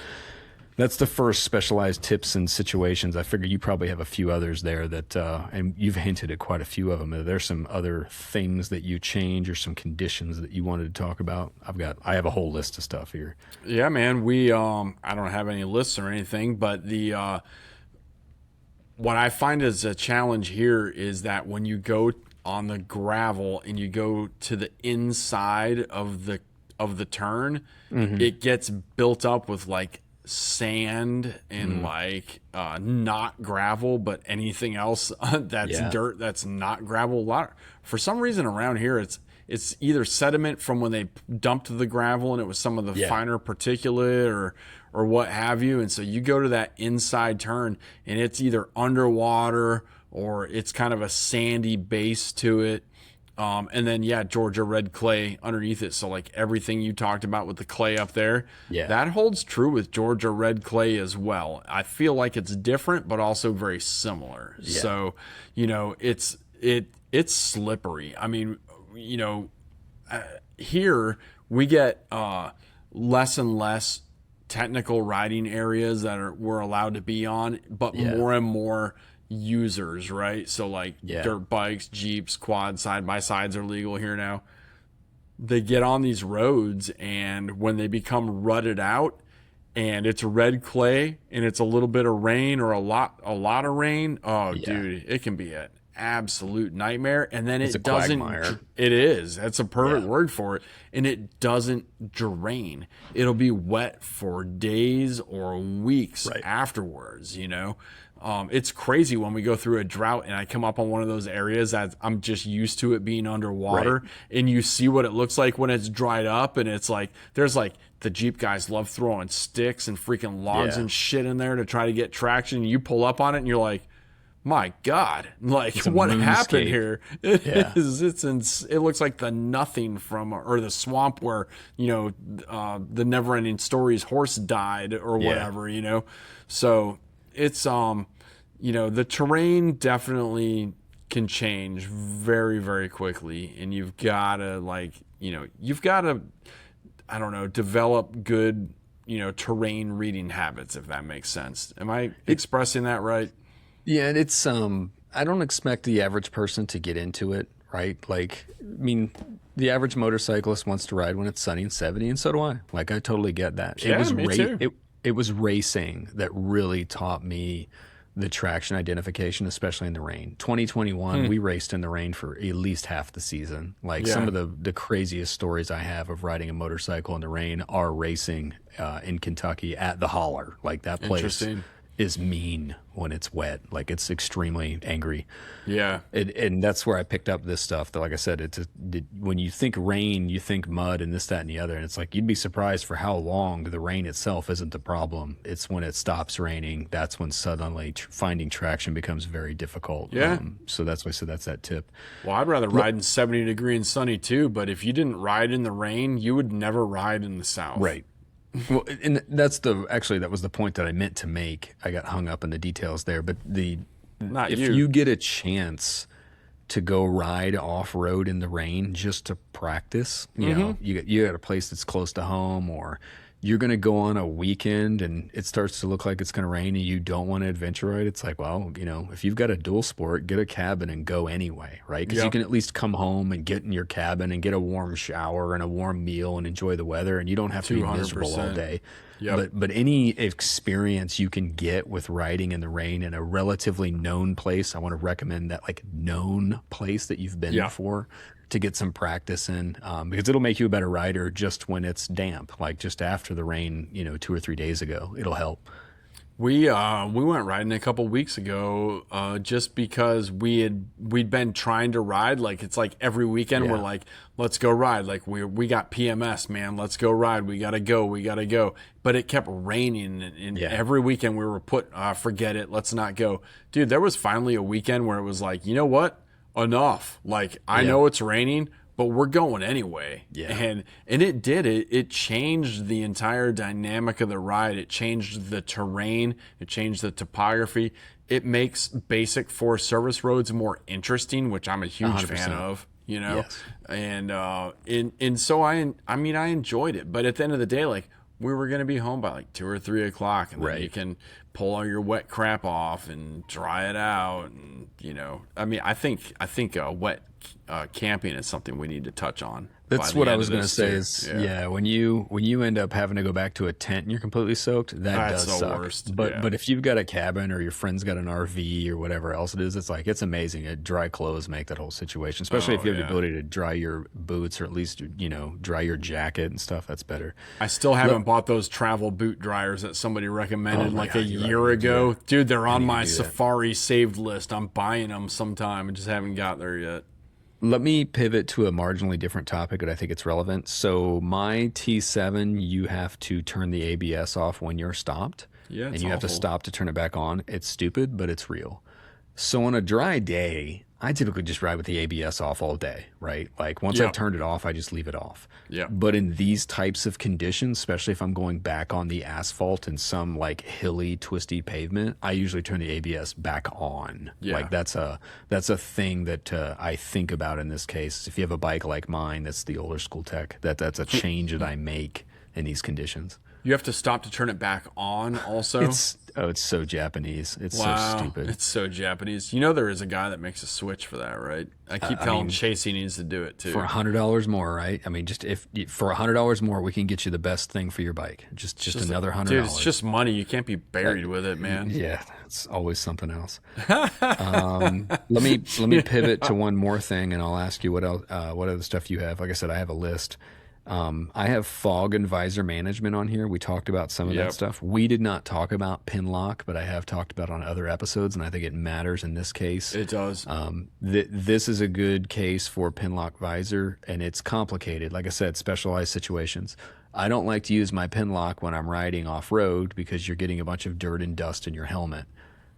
that's the first specialized tips and situations. I figure you probably have a few others there that, and you've hinted at quite a few of them. Are there some other things that you change or some conditions that you wanted to talk about? I have a whole list of stuff here. Yeah, man. I don't have any lists or anything, but what I find as a challenge here is that when you go on the gravel and you go to the inside of the turn, it gets built up with like sand and like not gravel, but anything else that's dirt that's not gravel. For some reason around here, it's either sediment from when they dumped the gravel and it was some of the finer particulate or what have you. And so you go to that inside turn and it's either underwater or it's kind of a sandy base to it. And then, Georgia red clay underneath it. So like everything you talked about with the clay up there, that holds true with Georgia red clay as well. I feel like it's different, but also very similar. Yeah. So, it's slippery. I mean, here we get less and less technical riding areas that we're allowed to be on, but more and more users, right? So like dirt bikes, Jeeps, quads, side-by-sides are legal here now. They get on these roads, and when they become rutted out and it's red clay and it's a little bit of rain or a lot of rain, dude, it can be an absolute nightmare. And then it doesn't quagmire. It is. That's a perfect word for it. And it doesn't drain. It'll be wet for days or weeks afterwards, It's crazy when we go through a drought and I come up on one of those areas that I'm just used to it being underwater, and you see what it looks like when it's dried up, and it's like there's like the Jeep guys love throwing sticks and freaking logs and shit in there to try to get traction. And you pull up on it and you're like, my God, like what happened here? It looks like the nothing or the swamp where, the never ending story's horse died or whatever, So it's, the terrain definitely can change very, very quickly. And you've got to I don't know, develop good terrain reading habits, if that makes sense. Am I expressing that right? Yeah, it's I don't expect the average person to get into it, right? Like, I mean, the average motorcyclist wants to ride when it's sunny and 70, and so do I. Like, I totally get that. Yeah, me too. It was racing that really taught me the traction identification, especially in the rain. 2021, we raced in the rain for at least half the season. Like, some of the craziest stories I have of riding a motorcycle in the rain are racing in Kentucky at the Holler. Like, that place is mean when it's wet. Like, it's extremely angry. Yeah. And that's where I picked up this stuff. That, like I said, when you think rain, you think mud and this, that, and the other. And it's like, you'd be surprised for how long the rain itself isn't the problem. It's when it stops raining. That's when suddenly finding traction becomes very difficult. Yeah. So that's why I said that's that tip. Well, I'd rather ride in 70 degree and sunny too. But if you didn't ride in the rain, you would never ride in the South. Right. Well, and that was the point that I meant to make. I got hung up in the details there, but if you get a chance to go ride off road in the rain just to practice, you know, you got a place that's close to home, or you're going to go on a weekend and it starts to look like it's going to rain and you don't want to adventure ride. It's like, well, you know, if you've got a dual sport, get a cabin and go anyway, right? Because you can at least come home and get in your cabin and get a warm shower and a warm meal and enjoy the weather, and you don't have to be miserable all day. But any experience you can get with riding in the rain in a relatively known place, I want to recommend that, like, known place that you've been before, to get some practice in, because it'll make you a better rider just when it's damp, like just after the rain, 2 or 3 days ago. It'll help. We went riding a couple weeks ago, just because we'd been trying to ride. Like, it's like every weekend we're like, let's go ride. Like, we got PMS, man. Let's go ride. We gotta go. But it kept raining, and every weekend we were put, forget it. Let's not go, dude. There was finally a weekend where it was like, you know what? Enough. Like, I know it's raining, but we're going anyway. Yeah. And it did. It changed the entire dynamic of the ride. It changed the terrain. It changed the topography. It makes basic Forest Service roads more interesting, which I'm a huge 100%. Fan of, Yes. And so I enjoyed it. But at the end of the day, like, we were going to be home by like 2 or 3 o'clock, and then you can pull all your wet crap off and dry it out. And, I think wet camping is something we need to touch on. That's what I was going to say is, when you end up having to go back to a tent and you're completely soaked, that's does suck. Worst. But if you've got a cabin or your friend's got an RV or whatever else it is, it's like, it's amazing. Dry clothes make that whole situation, especially if you have the ability to dry your boots, or at least, dry your jacket and stuff. That's better. I still haven't bought those travel boot dryers that somebody recommended a year ago. Dude, they're on my Safari saved list. I'm buying them sometime. I just haven't got there yet. Let me pivot to a marginally different topic, but I think it's relevant. So my T7, you have to turn the ABS off when you're stopped. Yeah, and you have to stop to turn it back on. It's stupid, but it's real. So on a dry day, I typically just ride with the ABS off all day, right? Like, once I've turned it off, I just leave it off. Yeah. But in these types of conditions, especially if I'm going back on the asphalt in some like hilly, twisty pavement, I usually turn the ABS back on. Yeah. Like, that's a thing that I think about in this case. If you have a bike like mine, that's the older school tech. That's a change that I make in these conditions. You have to stop to turn it back on also? It's so Japanese. It's so stupid. It's so Japanese. There is a guy that makes a switch for that, right? I keep telling Chase he needs to do it too. For $100 more, right? I mean, just for $100 more, we can get you the best thing for your bike. Just another $100. Dude, it's just money. You can't be buried with it, man. Yeah, it's always something else. Let me pivot to one more thing, and I'll ask you what else, what other stuff you have. Like I said, I have a list. I have fog and visor management on here. We talked about some of that stuff. We did not talk about pin lock, but I have talked about it on other episodes, and I think it matters in this case. It does. This is a good case for pin lock visor, and it's complicated. Like I said, specialized situations. I don't like to use my pin lock when I'm riding off-road because you're getting a bunch of dirt and dust in your helmet.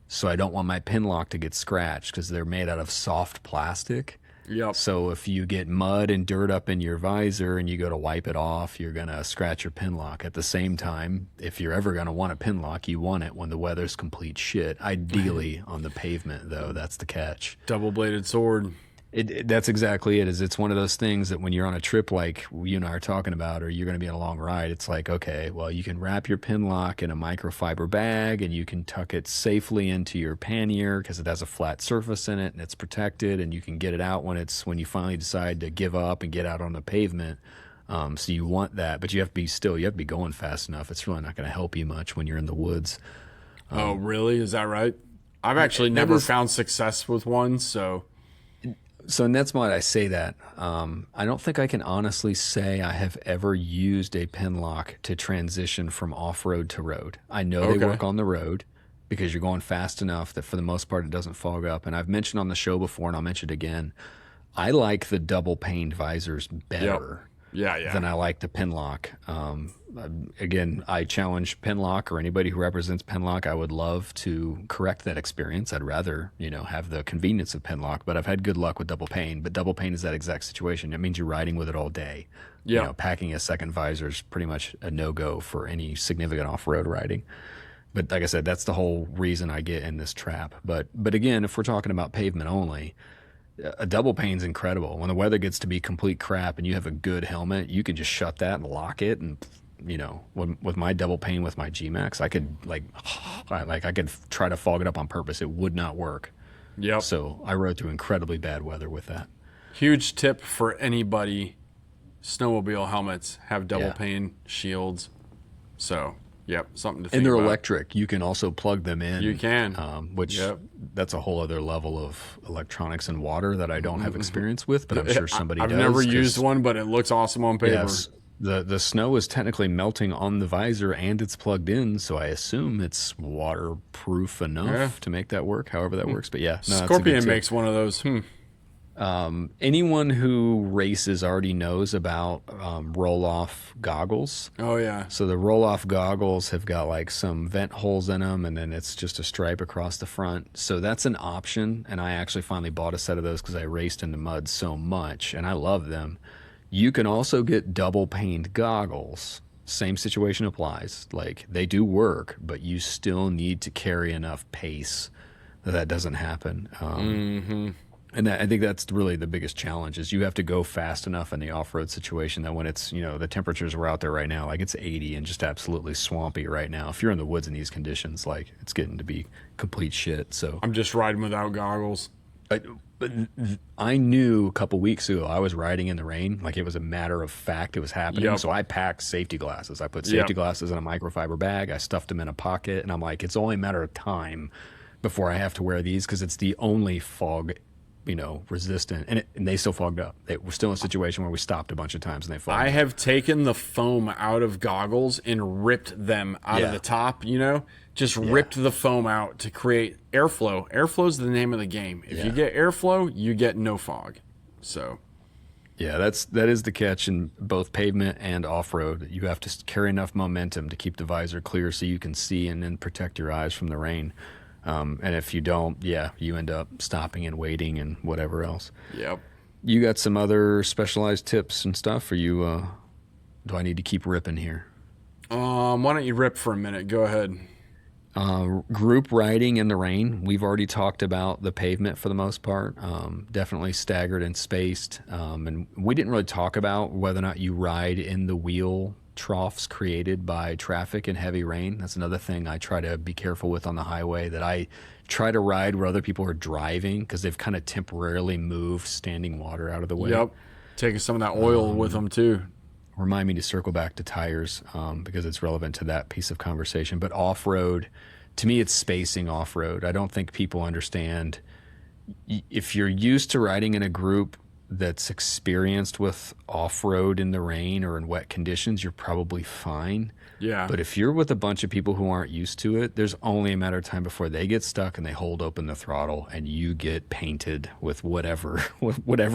So I don't want my pin lock to get scratched because they're made out of soft plastic. Yep. So if you get mud and dirt up in your visor and you go to wipe it off, you're going to scratch your pin lock. At the same time, if you're ever going to want a pin lock, you want it when the weather's complete shit. Ideally on the pavement, though. That's the catch. Double-bladed sword. That's exactly it. Is it's one of those things that when you're on a trip like you and I are talking about, or you're going to be on a long ride, it's like, okay, well, you can wrap your pin lock in a microfiber bag and you can tuck it safely into your pannier because it has a flat surface in it and it's protected, and you can get it out when you finally decide to give up and get out on the pavement. So you want that, but you have to be going fast enough. It's really not going to help you much when you're in the woods. Oh, really? Is that right? I've actually never found success with one, so. So, and that's why I say that. I don't think I can honestly say I have ever used a pin lock to transition from off-road to road. I know they work on the road because you're going fast enough that for the most part it doesn't fog up. And I've mentioned on the show before, and I'll mention it again, I like the double-paned visors better than I like the pin lock. Again, I challenge Pinlock or anybody who represents Pinlock. I would love to correct that experience. I'd rather, have the convenience of Pinlock, but I've had good luck with double pane. But double pane is that exact situation. It means you're riding with it all day. Yeah. Packing a second visor is pretty much a no-go for any significant off-road riding. But like I said, that's the whole reason I get in this trap. But again, if we're talking about pavement only, a double pane's incredible. When the weather gets to be complete crap and you have a good helmet, you can just shut that and lock it. And with my double pane with my G-Max, I could I could try to fog it up on purpose. It would not work. Yep. So I rode through incredibly bad weather with that. Huge tip for anybody: snowmobile helmets have double pane shields. So. Yep, something to think about. And they're about. electric. You can also plug them in. You can. Which that's a whole other level of electronics and water that I don't have experience with, but I'm sure somebody does. I've never used one, but it looks awesome on paper. Yes, the snow is technically melting on the visor and it's plugged in, so I assume it's waterproof enough to make that work, however that works. But Scorpion makes one of those. Anyone who races already knows about roll-off goggles. Oh, yeah. So the roll-off goggles have got like some vent holes in them, and then it's just a stripe across the front. So that's an option, and I actually finally bought a set of those because I raced in the mud so much, and I love them. You can also get double-paned goggles. Same situation applies. Like, they do work, but you still need to carry enough pace that doesn't happen. And I think that's really the biggest challenge is you have to go fast enough in the off-road situation that when it's, the temperatures we're out there right now, like it's 80 and just absolutely swampy right now. If you're in the woods in these conditions, like it's getting to be complete shit. So I'm just riding without goggles. But I knew a couple weeks ago I was riding in the rain. Like it was a matter of fact it was happening. Yep. So I packed safety glasses. I put safety glasses in a microfiber bag. I stuffed them in a pocket. And I'm like, it's only a matter of time before I have to wear these because it's the only fog resistant, and they still fogged up. We're still in a situation where we stopped a bunch of times and they fogged up. I have taken the foam out of goggles and ripped them out of the top, ripped the foam out to create airflow. Airflow is the name of the game. If you get airflow, you get no fog. So. Yeah, that is the catch in both pavement and off-road. You have to carry enough momentum to keep the visor clear so you can see and then protect your eyes from the rain. And if you don't, you end up stopping and waiting and whatever else. Yep. You got some other specialized tips and stuff, or do I need to keep ripping here? Why don't you rip for a minute? Go ahead. Group riding in the rain. We've already talked about the pavement for the most part. Definitely staggered and spaced. And we didn't really talk about whether or not you ride in the wheel troughs created by traffic and heavy rain. That's another thing I try to be careful with on the highway, that I try to ride where other people are driving because they've kind of temporarily moved standing water out of the way. Yep. Taking some of that oil with them too. Remind me to circle back to tires because it's relevant to that piece of conversation. But off-road, to me, it's spacing off-road. I don't think people understand. If you're used to riding in a group that's experienced with off-road in the rain or in wet conditions, you're probably fine. Yeah. But if you're with a bunch of people who aren't used to it, there's only a matter of time before they get stuck and they hold open the throttle and you get painted with whatever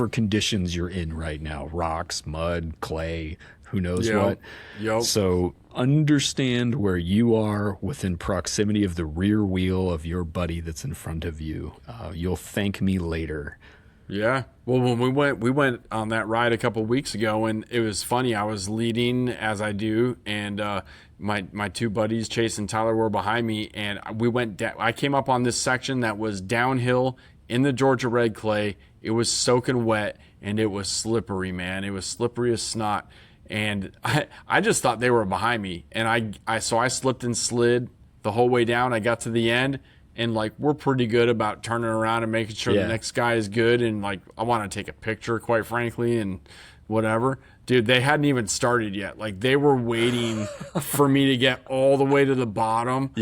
conditions you're in right now. Rocks, mud, clay, who knows what. Yep. So understand where you are within proximity of the rear wheel of your buddy that's in front of you. You'll thank me later. Yeah. Well, when we went on that ride a couple weeks ago, and it was funny. I was leading as I do, and my two buddies, Chase and Tyler, were behind me, and we went. I came up on this section that was downhill in the Georgia red clay. It was soaking wet, and it was slippery, man. It was slippery as snot, and I just thought they were behind me, and so I slipped and slid the whole way down. I got to the end. And, like, we're pretty good about turning around and making sure the next guy is good. And, like, I want to take a picture, quite frankly, and whatever. Dude, they hadn't even started yet. Like, they were waiting for me to get all the way to the bottom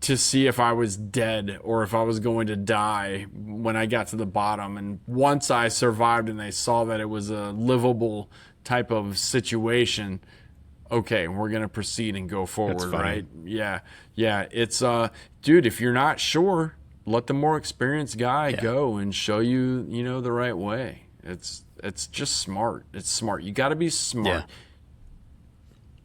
to see if I was dead or if I was going to die when I got to the bottom. And once I survived and they saw that it was a livable type of situation, okay, we're going to proceed and go forward, right? Yeah. It's, dude, if you're not sure, let the more experienced guy go and show you, the right way. It's just smart. It's smart. You got to be smart.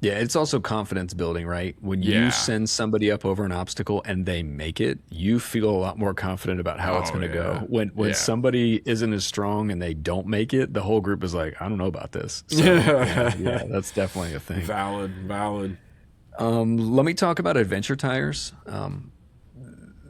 Yeah, it's also confidence building, right? When you send somebody up over an obstacle and they make it, you feel a lot more confident about how it's going to go. When somebody isn't as strong and they don't make it, the whole group is like, I don't know about this. So, yeah, that's definitely a thing. Valid. Let me talk about adventure tires.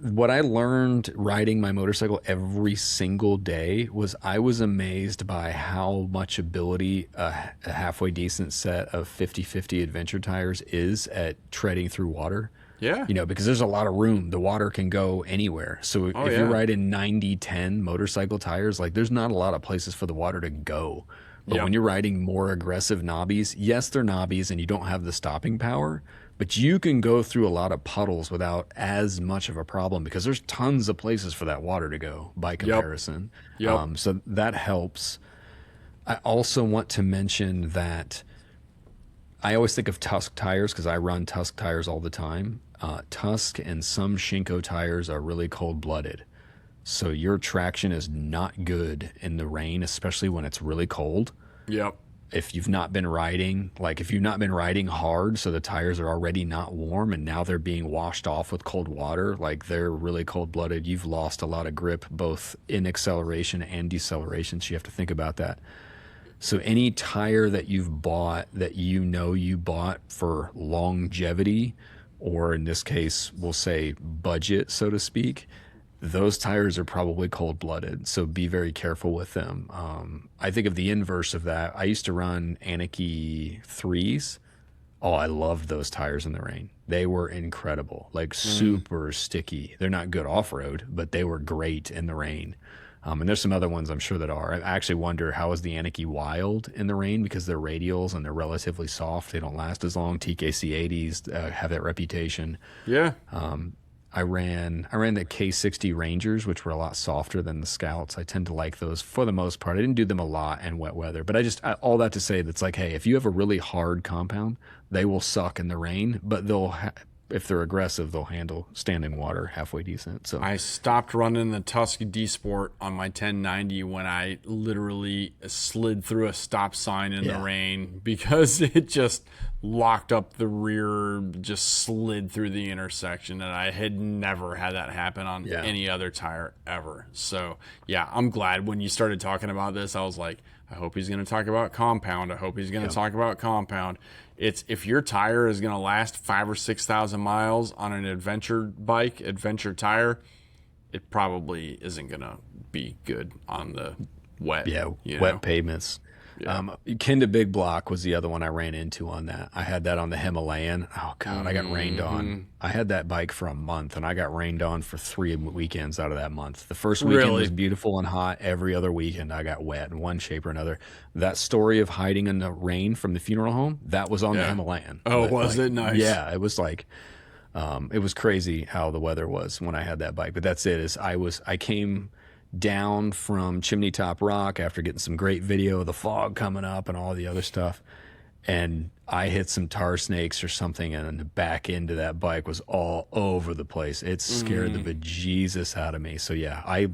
What I learned riding my motorcycle every single day was I was amazed by how much ability a halfway decent set of 50/50 adventure tires is at treading through water. Yeah. Because there's a lot of room. The water can go anywhere. So if you're riding 90/10 motorcycle tires, like there's not a lot of places for the water to go. But when you're riding more aggressive knobbies, yes, they're knobbies and you don't have the stopping power, but you can go through a lot of puddles without as much of a problem because there's tons of places for that water to go by comparison. So that helps. I also want to mention that I always think of Tusk tires because I run Tusk tires all the time. Tusk and some Shinko tires are really cold-blooded. So your traction is not good in the rain, especially when it's really cold. Yep. If you've not been riding hard, so the tires are already not warm and now they're being washed off with cold water, like they're really cold-blooded. You've lost a lot of grip both in acceleration and deceleration, so you have to think about that. So any tire that you've bought that you bought for longevity, or in this case, we'll say budget, so to speak, those tires are probably cold-blooded, so be very careful with them. I think of the inverse of that. I used to run Anarchy 3s. Oh, I loved those tires in the rain. They were incredible, like super sticky. They're not good off-road, but they were great in the rain. And there's some other ones I'm sure that are. I actually wonder how is the Anarchy Wild in the rain because they're radials and they're relatively soft. They don't last as long. TKC 80s have that reputation. Yeah. I ran the K60 Rangers, which were a lot softer than the Scouts. I tend to like those for the most part. I didn't do them a lot in wet weather, but all that to say that's like, hey, if you have a really hard compound, they will suck in the rain, but if they're aggressive, they'll handle standing water halfway decent. So I stopped running the Tusk D Sport on my 1090 when I literally slid through a stop sign in the rain because it just locked up the rear, just slid through the intersection, and I had never had that happen on any other tire ever. So yeah, I'm glad when you started talking about this, I was like, I hope he's going to talk about compound. I hope he's going to talk about compound. It's if your tire is going to last 5,000 or 6,000 miles on an adventure tire, it probably isn't going to be good on the wet. Wet pavements. Kinda Big Block was the other one I ran into on that. I had that on the Himalayan. Oh God, I got rained on. I had that bike for a month and I got rained on for 3 weekends out of that month. The first weekend was beautiful and hot. Every other weekend I got wet in one shape or another. That story of hiding in the rain from the funeral home, that was on the Himalayan. Oh, was it? Nice. Yeah, it was like it was crazy how the weather was when I had that bike. But that's it. I came down from Chimney Top Rock after getting some great video of the fog coming up and all the other stuff, and I hit some tar snakes or something, and the back end of that bike was all over the place. It scared the bejesus out of me. So yeah, I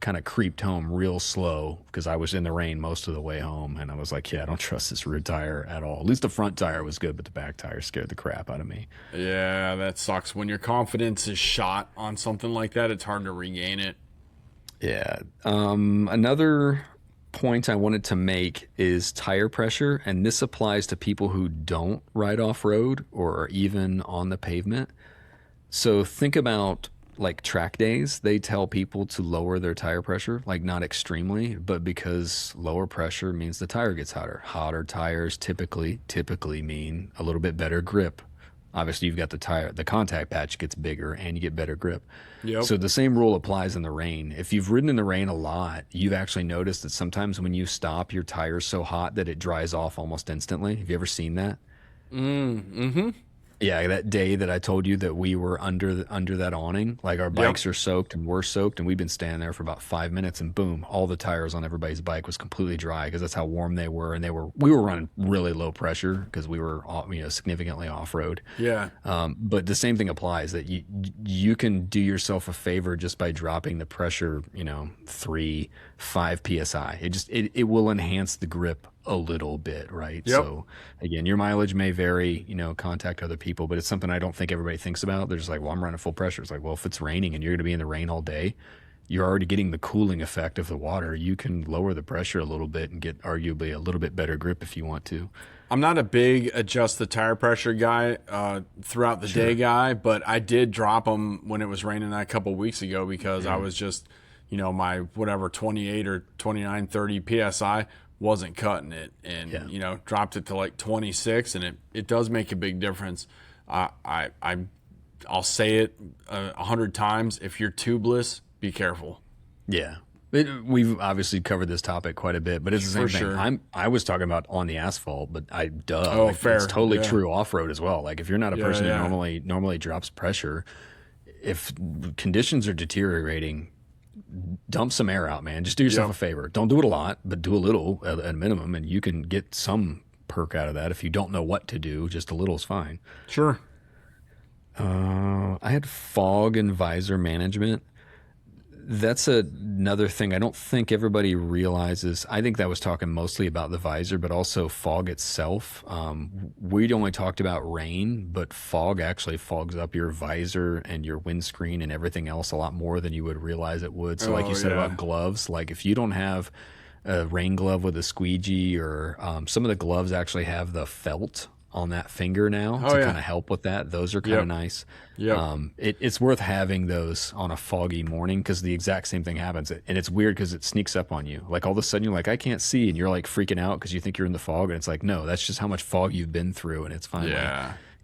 kind of creeped home real slow because I was in the rain most of the way home, and I was like, yeah, I don't trust this rear tire at all. At least the front tire was good, but the back tire scared the crap out of me. Yeah, that sucks. When your confidence is shot on something like that, it's hard to regain it. Yeah. Another point I wanted to make is tire pressure, and this applies to people who don't ride off road or are even on the pavement. So think about like track days. They tell people to lower their tire pressure, like not extremely, but because lower pressure means the tire gets hotter. Hotter tires typically mean a little bit better grip. Obviously, you've got the contact patch gets bigger and you get better grip. Yep. So the same rule applies in the rain. If you've ridden in the rain a lot, you've actually noticed that sometimes when you stop, your tire's so hot that it dries off almost instantly. Have you ever seen that? Mm-hmm. Yeah, that day that I told you that we were under that awning, like our Yep. bikes are soaked and we're soaked, and we've been standing there for about 5 minutes, and boom, all the tires on everybody's bike was completely dry because that's how warm they were, and we were running really low pressure because we were significantly off road. Yeah. But the same thing applies that you can do yourself a favor just by dropping the pressure, 3, 5 psi. It will enhance the grip a little bit, right? Yep. So again, your mileage may vary, contact other people, but it's something I don't think everybody thinks about. They're just like, well, I'm running full pressure. It's like, well, if it's raining and you're going to be in the rain all day, you're already getting the cooling effect of the water. You can lower the pressure a little bit and get arguably a little bit better grip if you want to. I'm not a big adjust the tire pressure guy throughout the day guy, but I did drop them when it was raining a couple weeks ago because I was just, my whatever 28 or 29, 30 psi wasn't cutting it, and dropped it to like 26, and it does make a big difference. I'll say it 100 times: if you're tubeless, be careful. Yeah. We've obviously covered this topic quite a bit, but it's the same For thing. sure. I was talking about on the asphalt, but Fair. it's totally Yeah. true off road as well. Like if you're not a person yeah. who normally drops pressure, if conditions are deteriorating, dump some air out, man. Just do yourself Yep. a favor. Don't do it a lot, but do a little at a minimum, and you can get some perk out of that. If you don't know what to do, just a little is fine. Sure. I had fog and visor management. That's another thing I don't think everybody realizes. I think that was talking mostly about the visor, but also fog itself. We'd only talked about rain, but fog actually fogs up your visor and your windscreen and everything else a lot more than you would realize it would. So like you said about gloves, like if you don't have a rain glove with a squeegee, or some of the gloves actually have the felt on that finger now to kind of help with that. Those are kind of nice. Yep. It's worth having those on a foggy morning because the exact same thing happens. And it's weird because it sneaks up on you. Like all of a sudden you're like, I can't see. And you're like freaking out because you think you're in the fog. And it's like, no, that's just how much fog you've been through. And it's finally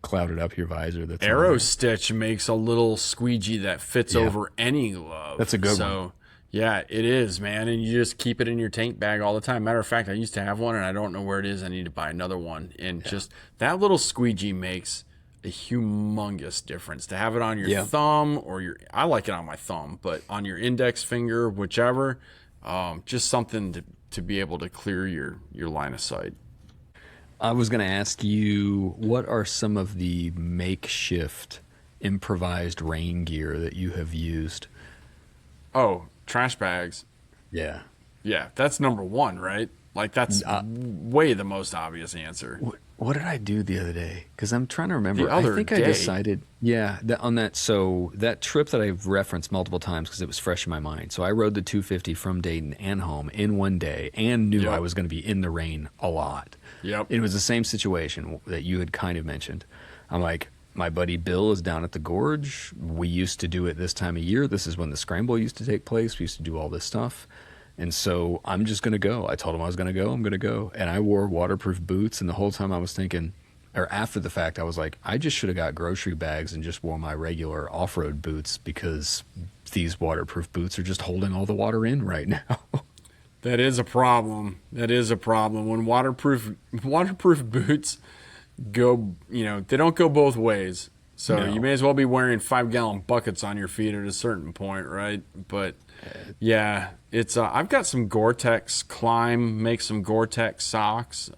clouded up your visor. That's Arrow Stitch makes a little squeegee that fits over any glove. That's a good one. Yeah, it is, man. And you just keep it in your tank bag all the time. Matter of fact, I used to have one and I don't know where it is. I need to buy another one. And just that little squeegee makes a humongous difference. To have it on your thumb or I like it on my thumb, but on your index finger, whichever, just something to be able to clear your line of sight. I was going to ask you, what are some of the makeshift improvised rain gear that you have used? Oh, trash bags. Yeah. Yeah, that's number one, right? Like that's way the most obvious answer. What did I do the other day? Because I'm trying to remember. The other I think day? I decided, so that trip that I've referenced multiple times because it was fresh in my mind. So I rode the 250 from Dayton and home in one day and knew I was going to be in the rain a lot. Yep. It was the same situation that you had kind of mentioned. I'm like, my buddy Bill is down at the gorge. We used to do it this time of year. This is when the scramble used to take place. We used to do all this stuff. And so I'm just going to go. I told him I was going to go. I'm going to go. And I wore waterproof boots. And the whole time I was thinking, or after the fact, I was like, I just should have got grocery bags and just wore my regular off-road boots because these waterproof boots are just holding all the water in right now. That is a problem. That is a problem. When waterproof boots go, they don't go both ways. So you may as well be wearing 5-gallon buckets on your feet at a certain point, right? But yeah, it's I've got some Gore-Tex Climb, make some Gore-Tex socks.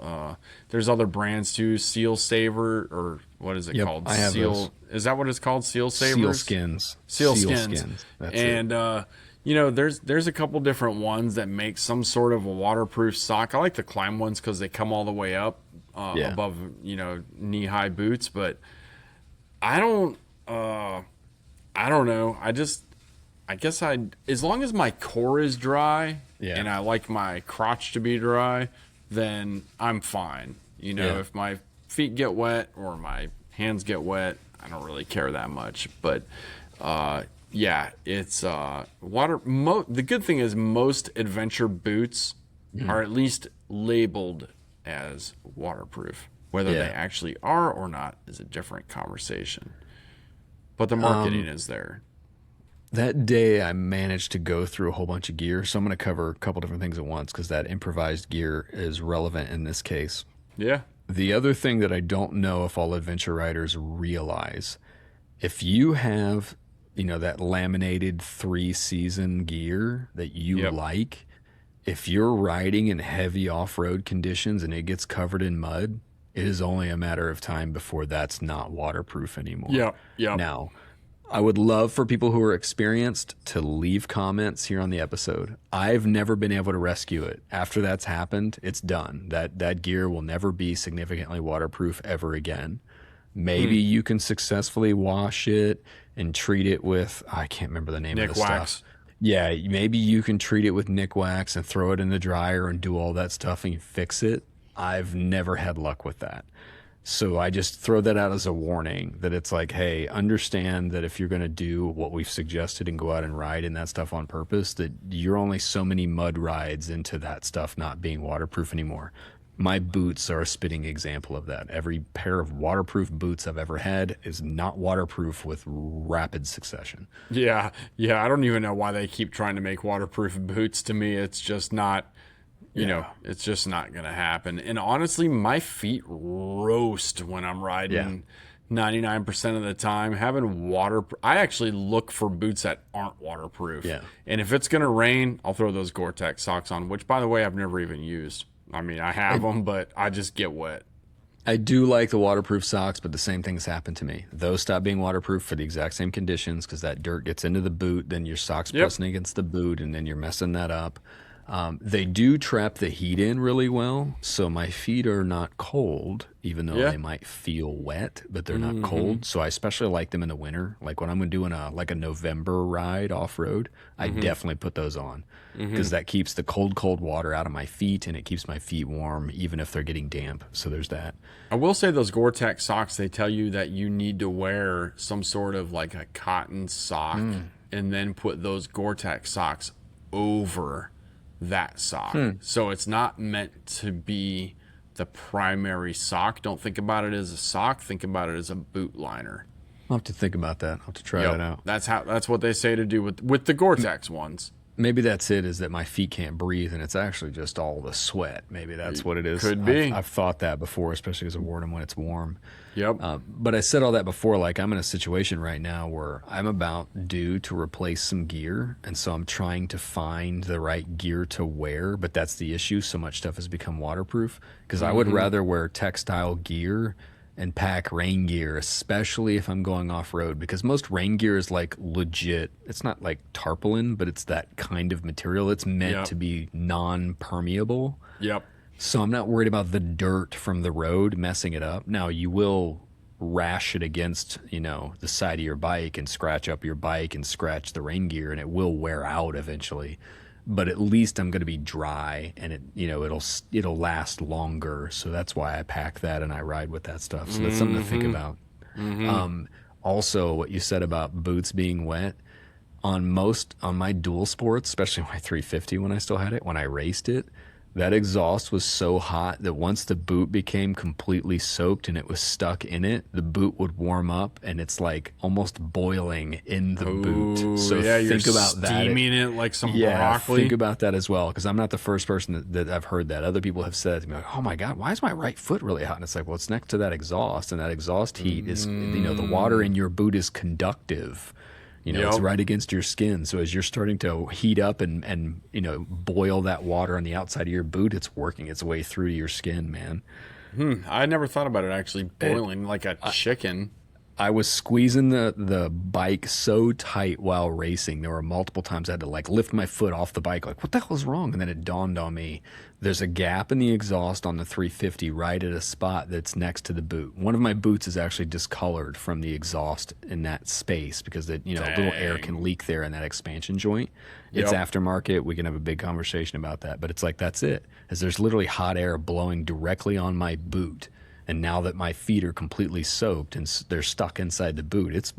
There's other brands too, Seal Saver, or what is it called? I have Seal. those. Is that what it's called? Seal Savers? Seal skins. Seal skins. That's and there's a couple different ones that make some sort of a waterproof sock. I like the Climb ones because they come all the way up above knee-high boots, but I don't know. I guess as long as my core is dry Yeah. and I like my crotch to be dry, then I'm fine. Yeah. If my feet get wet or my hands get wet, I don't really care that much. But yeah, it's water. The good thing is most adventure boots are at least labeled as waterproof. Whether Yeah. they actually are or not is a different conversation. But the marketing is there. That day, I managed to go through a whole bunch of gear, so I'm going to cover a couple different things at once because that improvised gear is relevant in this case. Yeah. The other thing that I don't know if all adventure riders realize, if you have, that laminated 3-season gear that you Yep. like, if you're riding in heavy off-road conditions and it gets covered in mud, it is only a matter of time before that's not waterproof anymore. Yep. Now, I would love for people who are experienced to leave comments here on the episode. I've never been able to rescue it. After that's happened, it's done. That gear will never be significantly waterproof ever again. Maybe you can successfully wash it and treat it with, I can't remember the name of Nick the Wax. stuff. Yeah, maybe you can treat it with Nick Wax and throw it in the dryer and do all that stuff and fix it. I've never had luck with that. So I just throw that out as a warning that it's like, hey, understand that if you're going to do what we've suggested and go out and ride in that stuff on purpose, that you're only so many mud rides into that stuff not being waterproof anymore. My boots are a spitting example of that. Every pair of waterproof boots I've ever had is not waterproof with rapid succession. Yeah. I don't even know why they keep trying to make waterproof boots. To me, it's just not. It's just not going to happen. And honestly, my feet roast when I'm riding 99% of the time. Having I actually look for boots that aren't waterproof. Yeah. And if it's going to rain, I'll throw those Gore-Tex socks on, which, by the way, I've never even used. I mean, I have them, but I just get wet. I do like the waterproof socks, but the same thing's happened to me. Those stop being waterproof for the exact same conditions because that dirt gets into the boot, then your sock's pressing against the boot, and then you're messing that up. They do trap the heat in really well, so my feet are not cold, even though they might feel wet, but they're not cold. So I especially like them in the winter. Like when I'm doing a November ride off-road, I definitely put those on because that keeps the cold water out of my feet, and it keeps my feet warm, even if they're getting damp. So there's that. I will say those Gore-Tex socks, they tell you that you need to wear some sort of like a cotton sock and then put those Gore-Tex socks over that sock. So it's not meant to be the primary sock. Don't think about it as a sock. Think about it as a boot liner. I'll have to think about that. I'll have to try that out. That's what they say to do with the Gore-Tex ones. Maybe that's it, is that my feet can't breathe, and it's actually just all the sweat. Maybe that's what it is. Could be. I've thought that before, especially because I wore them when it's warm. Yep. But I said all that before, like I'm in a situation right now where I'm about due to replace some gear, and so I'm trying to find the right gear to wear, but that's the issue. So much stuff has become waterproof because I would rather wear textile gear and pack rain gear, especially if I'm going off-road, because most rain gear is like legit. It's not like tarpaulin, but it's that kind of material. It's meant to be non-permeable. Yep. So I'm not worried about the dirt from the road messing it up. Now, you will rash it against, the side of your bike and scratch up your bike and scratch the rain gear, and it will wear out eventually. But at least I'm going to be dry, and it'll last longer. So that's why I pack that and I ride with that stuff. So that's something to think about. Also, what you said about boots being wet, on my dual sports, especially my 350 when I still had it, when I raced it, that exhaust was so hot that once the boot became completely soaked and it was stuck in it, the boot would warm up and it's like almost boiling in the boot. So think about that. Steaming it like some broccoli. Think about that as well, because I'm not the first person that I've heard that. Other people have said to me, like, oh my God, why is my right foot really hot? And it's like, well, it's next to that exhaust, and that exhaust heat is, the water in your boot is conductive. It's right against your skin. So as you're starting to heat up and boil that water on the outside of your boot, it's working its way through to your skin, man. I never thought about it actually boiling like a chicken. I was squeezing the bike so tight while racing. There were multiple times I had to like lift my foot off the bike, like, what the hell is wrong? And then it dawned on me, there's a gap in the exhaust on the 350 right at a spot that's next to the boot. One of my boots is actually discolored from the exhaust in that space because a little air can leak there in that expansion joint. It's Yep. aftermarket. We can have a big conversation about that, but it's like, that's it. As there's literally hot air blowing directly on my boot. And now that my feet are completely soaked and they're stuck inside the boot, it's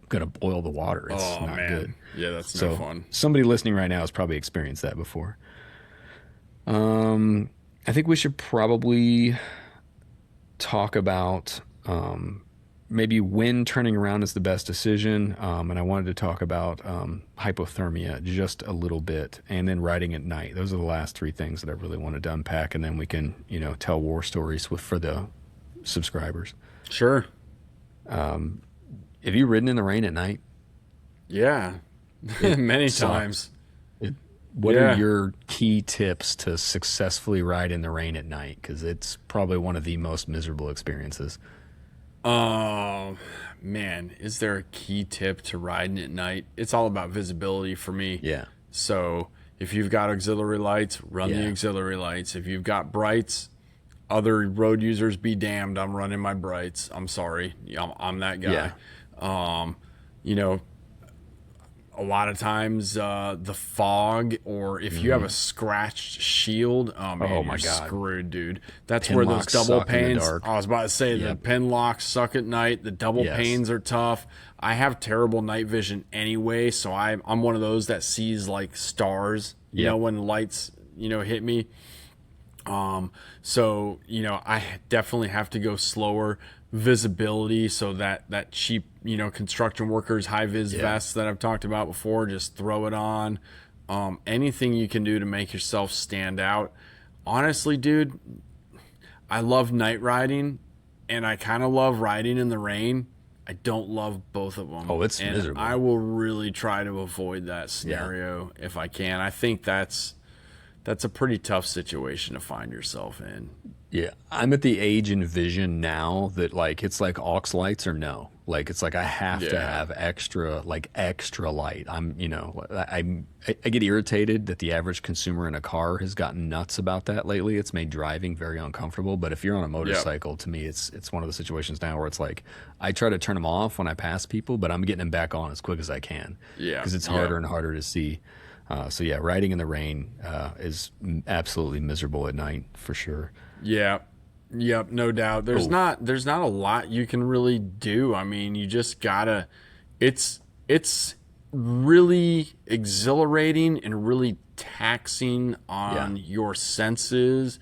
going to boil the water. It's Oh not man. good. Yeah, that's So no fun. somebody listening right now has probably experienced that before. I think we should probably talk about maybe when turning around is the best decision. And I wanted to talk about hypothermia just a little bit, and then riding at night. Those are the last three things that I really wanted to unpack, and then we can, tell war stories for the subscribers. Sure. Have you ridden in the rain at night? Yeah. Many sucks. times. What Yeah. are your key tips to successfully ride in the rain at night? Because it's probably one of the most miserable experiences. Oh man, is there a key tip to riding at night? It's all about visibility for me. Yeah. So if you've got auxiliary lights, run the Yeah. auxiliary lights. If you've got brights, other road users be damned. I'm running my brights. I'm sorry. I'm that guy. A lot of times the fog, or if you have a scratched shield, oh man, Oh, my you're God. screwed, dude. That's Pin where those locks double suck in the panes. dark. I was about to say the Yep. pin locks suck at night. The double Yes. panes are tough. I have terrible night vision anyway, so I'm one of those that sees like stars. Yep. When lights hit me. I definitely have to go slower. Visibility, so that cheap, construction workers high vis vests that I've talked about before, just throw it on. Anything you can do to make yourself stand out. Honestly, dude, I love night riding, and I kind of love riding in the rain. I don't love both of them. Oh, it's and miserable. I will really try to avoid that scenario if I can. I think that's a pretty tough situation to find yourself in. Yeah, I'm at the age and vision now that like it's like aux lights or no. Like it's like I have to have extra light. I get irritated that the average consumer in a car has gotten nuts about that lately. It's made driving very uncomfortable. But if you're on a motorcycle, to me, it's one of the situations now where it's like I try to turn them off when I pass people, but I'm getting them back on as quick as I can. Yeah, because it's harder and harder to see. Riding in the rain is absolutely miserable at night for sure. Yeah. Yep, no doubt. There's not a lot you can really do. I mean, you just gotta it's really exhilarating and really taxing on your senses.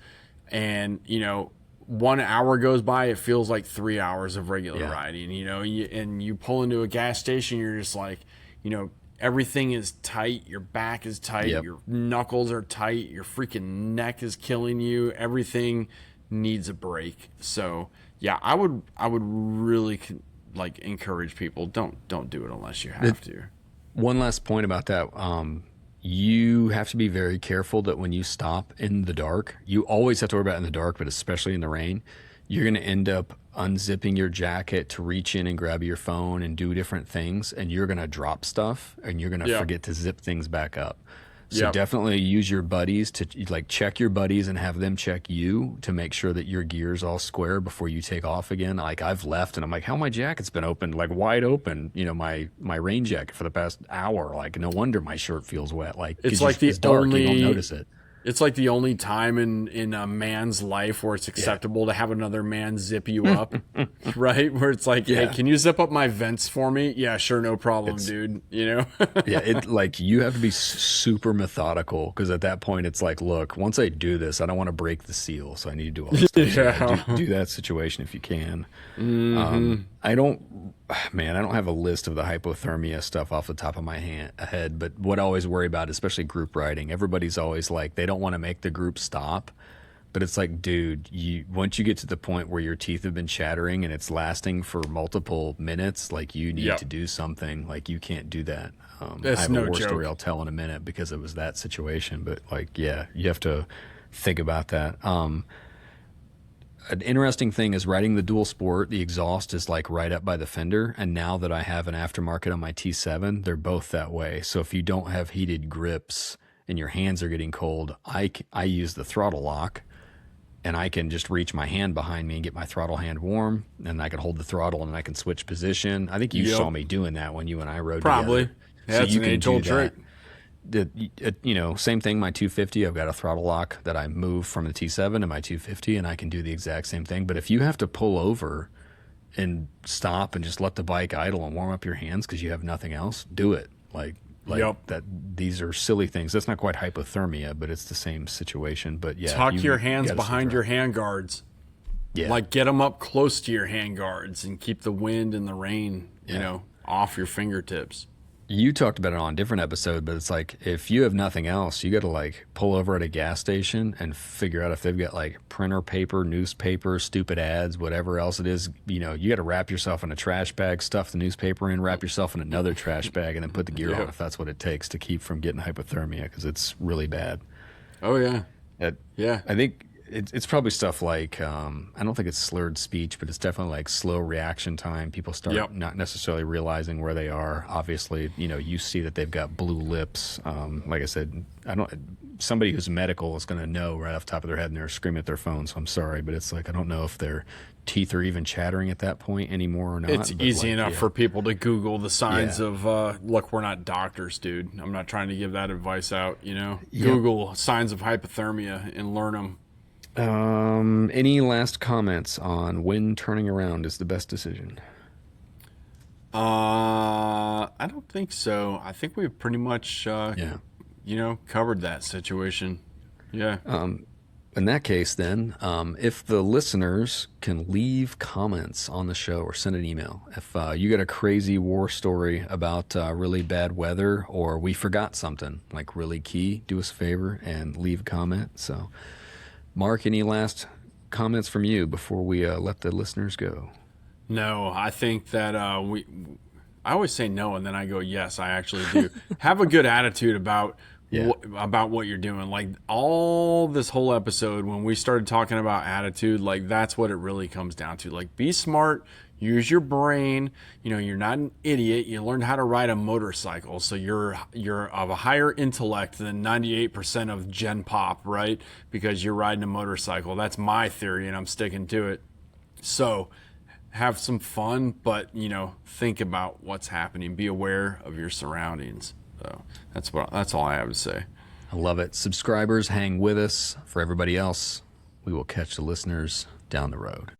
And 1 hour goes by, it feels like 3 hours of regular riding. And you pull into a gas station, you're just like, everything is tight. Your back is tight. Yep. Your knuckles are tight. Your freaking neck is killing you. Everything needs a break. So yeah, I would really encourage people, don't do it unless you have to. One last point about that. You have to be very careful that when you stop in the dark, you always have to worry about in the dark, but especially in the rain, you're going to end up unzipping your jacket to reach in and grab your phone and do different things, and you're going to drop stuff and you're going to forget to zip things back up. So definitely use your buddies to check your buddies and have them check you to make sure that your gear's all square before you take off again. Like I've left and I'm like, how my jacket's been open, like wide open, my rain jacket for the past hour. Like no wonder my shirt feels wet. Like It's like it's dark, you don't notice it. It's like the only time in a man's life where it's acceptable to have another man zip you up, right? Where it's like, hey, can you zip up my vents for me? Yeah, sure, no problem, dude. You have to be super methodical, because at that point it's like, look, once I do this, I don't want to break the seal, so I need to do all this stuff. So do that situation if you can. I don't have a list of the hypothermia stuff off the top of my head, but what I always worry about, especially group riding, everybody's always like, they don't want to make the group stop, but it's like, dude, once you get to the point where your teeth have been chattering and it's lasting for multiple minutes, like you need to do something. Like you can't do that. I have a war story I'll tell in a minute because it was that situation, but you have to think about that. an interesting thing is riding the dual sport. The exhaust is like right up by the fender, and now that I have an aftermarket on my T7, they're both that way. So if you don't have heated grips and your hands are getting cold, I use the throttle lock, and I can just reach my hand behind me and get my throttle hand warm, and I can hold the throttle and I can switch position. I think you saw me doing that when you and I rode Probably. together. Yeah, So it's you an can age-old do that. trick. Same thing. My 250, I've got a throttle lock that I move from the T7 to my 250, and I can do the exact same thing. But if you have to pull over and stop and just let the bike idle and warm up your hands because you have nothing else, do it. Like that. These are silly things. That's not quite hypothermia, but it's the same situation. But yeah, Tuck your hands gotta behind stay your dry. hand guards. Yeah, Like get them up close to your hand guards and keep the wind and the rain, off your fingertips. you talked about it on a different episode, but it's like if you have nothing else, you got to like pull over at a gas station and figure out if they've got like printer paper, newspaper, stupid ads, whatever else it is. You got to wrap yourself in a trash bag, stuff the newspaper in, wrap yourself in another trash bag, and then put the gear on if that's what it takes to keep from getting hypothermia, because it's really bad. Oh yeah. Yeah, I think it's probably stuff like I don't think it's slurred speech, but it's definitely like slow reaction time. People start not necessarily realizing where they are. Obviously, you see that they've got blue lips. Like I said, somebody who's medical is going to know right off the top of their head, and they're screaming at their phone. So I'm sorry, but it's like I don't know if their teeth are even chattering at that point anymore or not. It's easy enough for people to Google the signs of, look, we're not doctors, dude. I'm not trying to give that advice out, Google signs of hypothermia and learn them. Any last comments on when turning around is the best decision? I don't think so. I think we've pretty much, covered that situation. Yeah. In that case, then, if the listeners can leave comments on the show or send an email, if you got a crazy war story about really bad weather, or we forgot something like really key, do us a favor and leave a comment. So, Mark, any last comments from you before we let the listeners go? No, I think that I always say no, and then I go yes. I actually do. Have a good attitude about about what you're doing. Like all this whole episode, when we started talking about attitude, like that's what it really comes down to. Like be smart, use your brain. You're not an idiot. You learned how to ride a motorcycle, so you're of a higher intellect than 98% of Gen Pop, right? Because you're riding a motorcycle. That's my theory, and I'm sticking to it. So have some fun, but think about what's happening. Be aware of your surroundings. So that's all I have to say. I love it. Subscribers, hang with us. For everybody else, we will catch the listeners down the road.